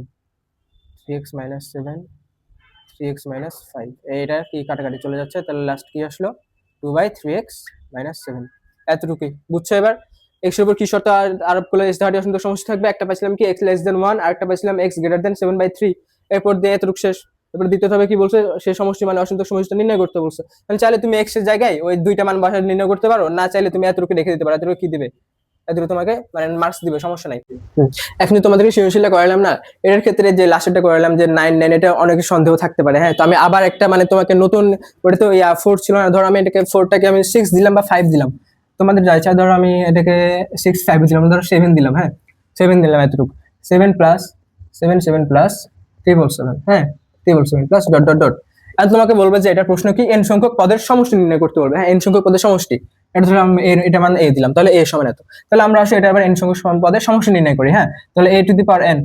3x minus 7, 3x minus 5, এইটা কি কাটাকাটি চলে যাচ্ছে, তাহলে লাস্ট কি আসলো 2/3x মাইনাস 7। এতটুকুই বুঝছো এবার? এক্স এর উপর কি শর্ত আরোপ করলে এস ধারটি অসন্ত সমষ্টি থাকবে? একটা পাইছিলাম কি x লেস দেন 1, আর একটা পাইছিলাম x গ্রেটার দেন 7/3। এরপর দিয়ে এতটুকু শেষ। এবার দ্বিতীয় হবে কি বলছে, সে সমষ্টি মানে অসন্ত সমষ্টিটা নির্ণয় করতে বলছে। মানে চাইলে তুমি x এর জায়গায় ওই দুইটা মান বসায় নির্ণয় করতে পারো, না চাইলে তুমি এতটুকু রেখে দিতে পারো। এতটুকু কি দিবে, এতটুকু তোমাকে মানে মার্কস দিবে, সমস্যা নাই। এখন তোমাদেরকে সৃজনশীলটা করালাম না, এটার ক্ষেত্রে যে লাস্টেরটা করালাম যে 9 9, এটা অনেকের সন্দেহ থাকতে পারে। হ্যাঁ, তো আমি আবার একটা মানে তোমাকে নতুন, ওটা তো 4 ছিল না, ধরো আমি এটাকে 4টাকে আমি 6 দিলাম বা 5 দিলাম, তোমাদের যা ইচ্ছা। ধরো আমি এটাকে 6 5 দিলাম, ধরো 7 দিলাম। হ্যাঁ, 7 দিলাম, এতটুকু 7 প্লাস 7 7 প্লাস 777, হ্যাঁ 777 প্লাস ডট ডট ডট। আর তোমাকে বলবে যে এটা প্রশ্ন কি n সংখ্যক পদের সমষ্টি নির্ণয় করতে বলবে। হ্যাঁ, n সংখ্যক পদের সমষ্টি, এটা ধরো আমি এটা মান a দিলাম, তাহলে a সমান এত। তাহলে আমরা আসলে এটা আবার n সংখ্যক সমান পদের সমষ্টি নির্ণয় করি। হ্যাঁ, তাহলে a two the power n,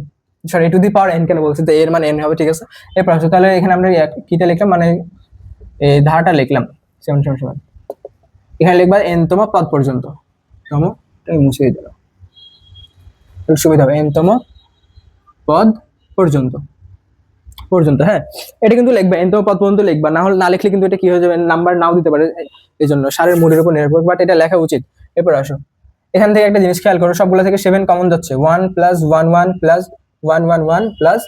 sorry a two the power n কেন বলছি, তো a এর মান n হবে, ঠিক আছে। এরপর আসলে তাহলে এখানে আমরা কিটা লিখলাম, মানে এই ধারাটা লিখলাম 7 7 7, এখানে লিখবা n তম পদ পর্যন্ত, তম মুছে দিলাম, তাহলে সুবিধা হবে n তম পদ পর্যন্ত পর্যন্ত। হ্যাঁ, এটা কিন্তু লিখবা n তম পদ পর্যন্ত লিখবা, না হলে না লিখলে কিন্তু এটা কি হয়ে যাবে, নাম্বার নাও দিতে পারে, এই জন্য সারের মুডের উপর নির্ভর, বাট এটা লেখা উচিত। এরপর আসো, এখান থেকে একটা জিনিস খেয়াল করো, সবগুলো থেকে 7 কমন যাচ্ছে, 1 প্লাস 1 1 প্লাস 1 1 1 প্লাস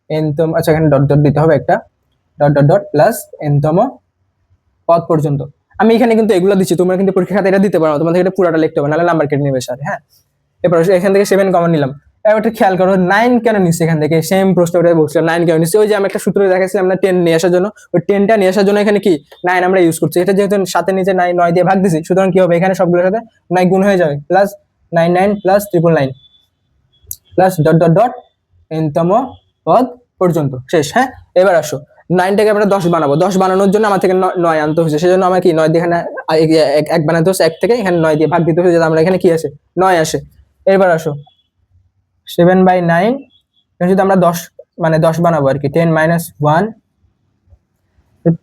n তম, আচ্ছা এখানে ডট ডট দিতে হবে একটা, dot dot dot plus n তম পদ পর্যন্ত। আমি এখানে কিন্তু এগুলো দিচ্ছি, তোমরা কিন্তু পরীক্ষা খাতে এটা দিতে পারো, তোমাদের এটা পুরোটা লিখতে হবে, নাহলে নাম্বার কেটে নেবে স্যার। হ্যাঁ, এরপর এখান থেকে 7 কমন নিলাম। এবার একটা খেয়াল করো 9 কেন নিচ্ছে এখান থেকে, সেম প্রশ্নটা বলছিলাম 9 কেন নিচ্ছে। ওই যে আমি একটা সূত্র দেখাচ্ছিলাম না 10 নিয়ে আসার জন্য, ওই 10টা নিয়ে আসার জন্য এখানে কি 9 আমরা ইউজ করছি। এটা যেহেতু সাথে নিচে 9 দিয়ে ভাগ দিছি, সুতরাং কি হবে এখানে সবগুলোর সাথে 9 গুণ হয়ে যাবে, plus 99 plus 999 plus dot dot dot n তম পদ পর্যন্ত, শেষ। হ্যাঁ, এবার আসো 9টাকে আমরা 10 বানাবো, 10 বানানোর জন্য আমার থেকে 9 আনতে হয়েছে, সেজন্য আমার কি 9 দিয়ে এখানে এক বানাতে হচ্ছে, 1 থেকে এখানে 9 দিয়ে ভাগ দিতে হয়েছে, আমরা এখানে কি আসে 9 আসে। এবার আসো 7/9, যদি আমরা 10 মানে 10 বানাবো আর কি, 10 minus 1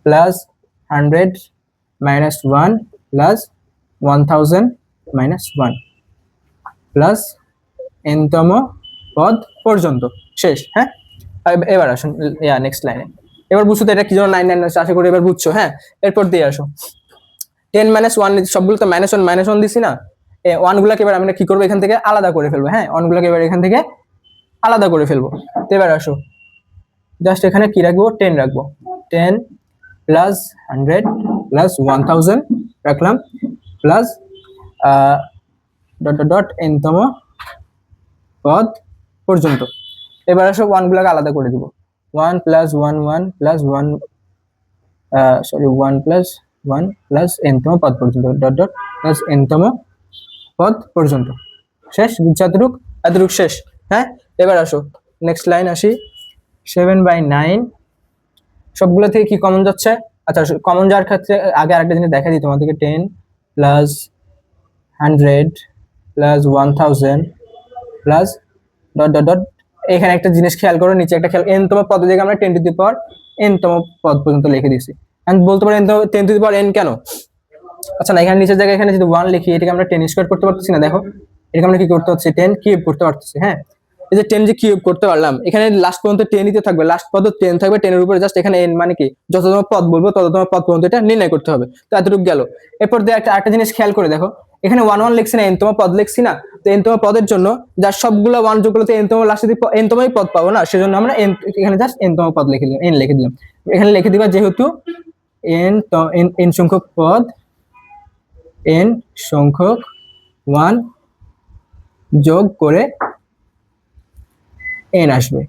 plus 100 minus 1 plus 1000 minus 1 plus n তম পদ পর্যন্ত, শেষ। হ্যাঁ, এবার আসুন নেক্সট লাইনে। এবার বুঝছো তো এটা কি জন্য 9 9 আশা করি এবার বুঝছো। হ্যাঁ, এরপর দিয়ে আসো 10 মাইনাস 1, সবগুলো তো মাইনাস 1 দিছি না, 1 গুলাকে এবার আমরা কি করবো এখান থেকে আলাদা করে ফেলবো। হ্যাঁ, 1 গুলাকে এবার এখান থেকে আলাদা করে ফেলবো। তো এবার আসো জাস্ট এখানে কি রাখবো, 10 রাখবো, 10 প্লাস 100 প্লাস 1000 রাখলাম, plus dot dot dot n তম পদ পর্যন্ত। এবার আসো 1 গুলাকে আলাদা করে দিব, 1 plus 1 1 plus 1 sorry 1 plus 1 plus n তম পদ পর্যন্ত, ডট ডট প্লাস n তম পদ পর্যন্ত, শেষ। এতটুক শেষ। হ্যাঁ, এবার আসো নেক্সট লাইন আসি, 7/9 সবগুলো থেকে কি কমন যাচ্ছে। আচ্ছা, কমন যাওয়ার ক্ষেত্রে আগে আরেকটা জিনিস দেখা দিই তোমাদেরকে, 10 plus 100 plus 1000 plus dot dot dot. এখানে একটা জিনিস খেয়াল করো, নিচে একটা খেয়াল, n তম পদের জায়গায় আমরা 10 টু দি পাওয়ার n তম পদ পর্যন্ত লিখে দিয়েছি। এন্ড বলতে পারেন 10 টু দি পাওয়ার n কেন, আচ্ছা না, এখানে নিচের জায়গায় এখানে যদি 1 লিখি, এটাকে আমরা 10 স্কয়ার করতে পারতেছি না, দেখো এটাকে আমরা কি করতে হচ্ছে 10 কিউব করতে পারতেছি। হ্যাঁ, এই যে 10 যে কিউব করতে পারলাম, এখানে লাস্ট পর্যন্ত 10 ই তো থাকবে, লাস্ট পদ 10 থাকবে, 10 এর উপরে জাস্ট এখানে n মানে কি যততম পদ বলবো তততম পদ পর্যন্ত এটা নির্ণয় করতে হবে। তো এতটুকু গেল। এরপর দিয়ে একটা জিনিস খেয়াল করে দেখো, এখানে 1 1 লিখছি না, n তম পদ লিখছি না, তো n তম পদের জন্য যার সবগুলো 1 যোগ করলে তো n তম লাস্টে n তমই পদ পাবো না, সেজন্য আমরা n এখানে জাস্ট n তম পদ লিখে দিলাম, n লিখে দিলাম। এখানে লিখে দিবা যেহেতু n সংখ্যক পদ, n সংখ্যক 1 যোগ করে n আসবে,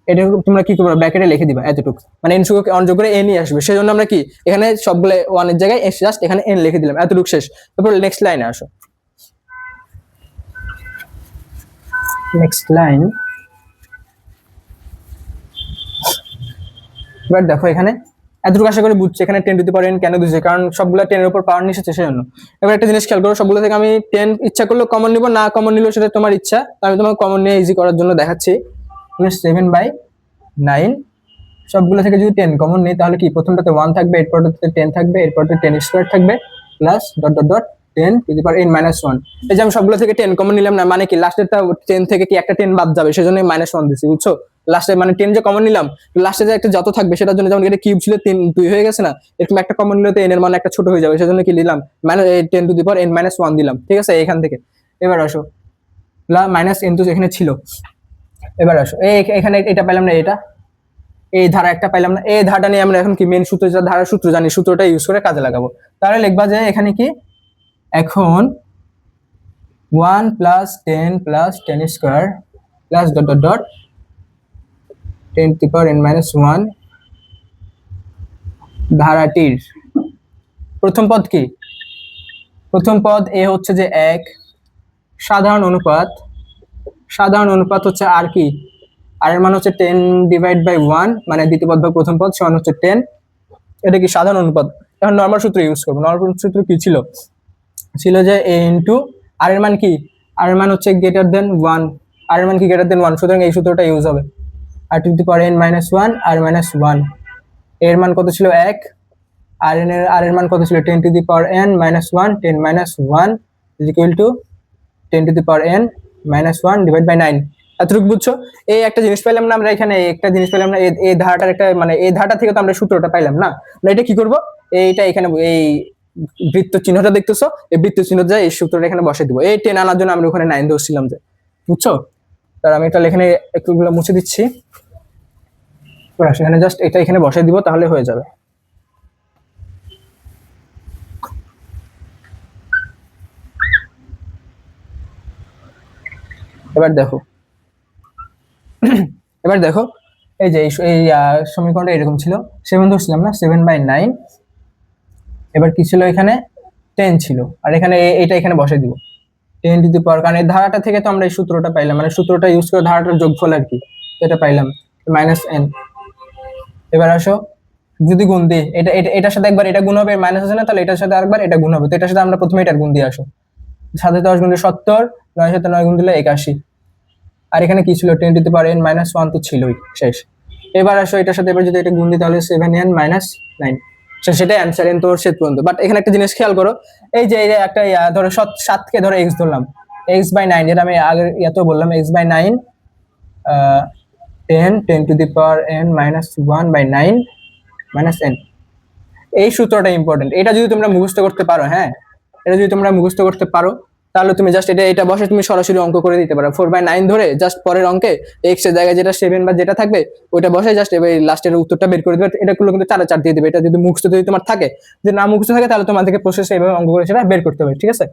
এটা তোমরা কি করবে ব্র্যাকেটে লিখে দিবা এতটুকু, মানে n সংখ্যক 1 যোগ করে n ই আসবে, সেজন্য আমরা কি এখানে সবগুলো 1 এর জায়গায় জাস্ট এখানে n লিখে দিলাম, এতটুকু শেষ। তারপর নেক্সট লাইনে আসো, নেক্সট লাইন। এবার দেখো এখানে এতটুকু আশা করি বুঝছি এখানে 10 টু দি পাওয়ার n কেন দিয়েছে, কারণ সবগুলো 10 এর উপর পাওয়ার নিচ্ছে সেজন্য। এবার একটা জিনিস খেয়াল করো, সবগুলো থেকে আমি 10 ইচ্ছা করলে কমন নিব, না কমন নিলেও সেটা তোমার ইচ্ছা। আমি তোমাকে কমন নিয়ে ইজি করার জন্য দেখাচ্ছি। 7/9, সবগুলো থেকে যদি 10 কমন নেই তাহলে কি প্রথমটাতে 1 থাকবে, এরপরটাতে 10 থাকবে, এরপরটাতে 10 স্কয়ার থাকবে, plus dot dot dot 10 to the power n minus 1। এই যে আমি সবগুলো থেকে 10 কমন নিলাম না, মানে কি লাস্টেরটা 10 থেকে কি একটা 10 বাদ যাবে, সেজন্য -1 দিছি, বুঝছো? লাস্টে মানে 10 যে কমন নিলাম, লাস্টে যে একটা যত থাকবে সেটার জন্য, যেমন এটা কিউব ছিল 3 2 হয়ে গেছে না, এরকম একটা কমন নিলে তো n এর মান একটা ছোট হয়ে যাবে, সেজন্য কি দিলাম মানে 10 to the power n minus 1 দিলাম, ঠিক আছে? এখান থেকে এবার আসো, মাইনাস n তো এখানে ছিল। এবার আসো এখানে এটা পেলাম না, এটা এই ধারা একটা পাইলাম না, এই ধারাটা নিয়ে আমরা এখন কি মেন সূত্র, যা ধারার সূত্র জানি, সূত্রটা ইউজ করে কাজে লাগাবো। তাহলে লিখবা যে এখানে কি এখন 1 plus 10 plus 10 square plus dot dot dot 10 to the power n minus 1 ধারাটির প্রথম পদ কি? প্রথম পদ এ হচ্ছে যে 1, সাধারণ অনুপাত, সাধারণ অনুপাত হচ্ছে আর কি, আর এর মান হচ্ছে 10 ডিভাইড বাই 1, মানে দ্বিতীয় পদ বা প্রথম পদ সমান হচ্ছে 10। এটা কি সাধারণ অনুপাত। এখন নরমাল সূত্র ইউজ করবো। নরমাল সূত্র কি ছিল? ছিল যে a ইন্টু আর এর মান কি, আর এর মান হচ্ছে গ্রেটার দেন 1, আর এর মান কি গ্রেটার দেন 1, সুতরাং এই সূত্রটা ইউজ হবে। R to the power n minus 1 r minus 1, এর মান কত ছিল 1, আর এর মান কত ছিল 10 to the power n minus 1, 10 minus 1 is equal to 10 to the power n minus 1 divide by 9। এতটুকু বুঝছো? এই একটা জিনিস পেলাম না আমরা এখানে, একটা জিনিস পেলাম না, এই ধারাটার একটা মানে এই ধারাটা থেকে তো আমরা সূত্রটা পাইলাম না। আমরা এটা কি করব, এইটা এখানে এই বৃত্ত চিহ্নটা দেখতেছো, এই বৃত্ত চিহ্ন যায় এই সূত্রটা এখানে বসে দিব। এই 10 আনার জন্য আমরা ওখানে 9 ধরছিলাম যে, বুঝছো? তার আমি এটা এখানে একটুগুলো মুছে দিচ্ছি, এখানে জাস্ট এটা এখানে বসে দিব, তাহলে হয়ে যাবে। এবার দেখো, এবার দেখো এই যে এই সমীকরণটা এরকম ছিল, 7 ধরছিলাম না, 7/9। এবার কি ছিল এখানে 10 ছিল, আর এখানে এটা এখানে বসে দিব 10 টু দি পাওয়ার, কারণ এই ধারাটা থেকে তো আমরা এই সূত্রটা পাইলাম, মানে সূত্রটা ইউজ করে ধারাটার যোগফল আর কি, এটা পাইলাম মাইনাস n। এবার আসো যদি গুণ দিই, এটা এটার সাথে একবার এটা গুণ হবে, মাইনাস আছে না, তাহলে এটার সাথে আরেকবার এটা গুণ হবে, তো এটার সাথে আমরা প্রথমে এটার গুণ দিয়ে আসো, 7 10 গুণ 70, 9 সাথে 9 গুণ দিলে 81, আর এখানে কি ছিল 10 to the power n minus 1 তো ছিলই, শেষ। এবার আসো এটার সাথে এবার যদি এটা গুণ দিই তাহলে 7n মাইনাস 9, সেটাই অ্যান্সার n তোর শেষ পর্যন্ত। বাট এখানে একটা জিনিস খেয়াল করো, এই যে একটা ধরো 7 কে ধরো x ধরলাম, x/9, যেটা আমি আগে ইয়াতেও বললাম, x/9 10 to the power n minus 1/9 minus n। এই সূত্রটা ইম্পর্টেন্ট, এটা যদি তোমরা মুখস্থ করতে পারো, হ্যাঁ এটা যদি তোমরা মুখস্থ করতে পারো তাহলে তুমি জাস্ট এটা বসে তুমি সরাসরি অঙ্ক করে দিতে পারো। 4/9 ধরে জাস্ট পরের অঙ্কে এক্স এর জায়গায় যেটা 7 বা যেটা থাকবে ওইটা বসে জাস্ট এবার লাস্টের উত্তরটা বের করে দিবে। এটা গুলো কিন্তু 4 দিয়ে দিবে। এটা যদি মুখস্থ যদি তোমার থাকে, যে না মুখস্থ থাকে তাহলে তোমাদেরকে প্রসেসে এইভাবে অঙ্ক করে সেটা বের করতে হবে, ঠিক আছে?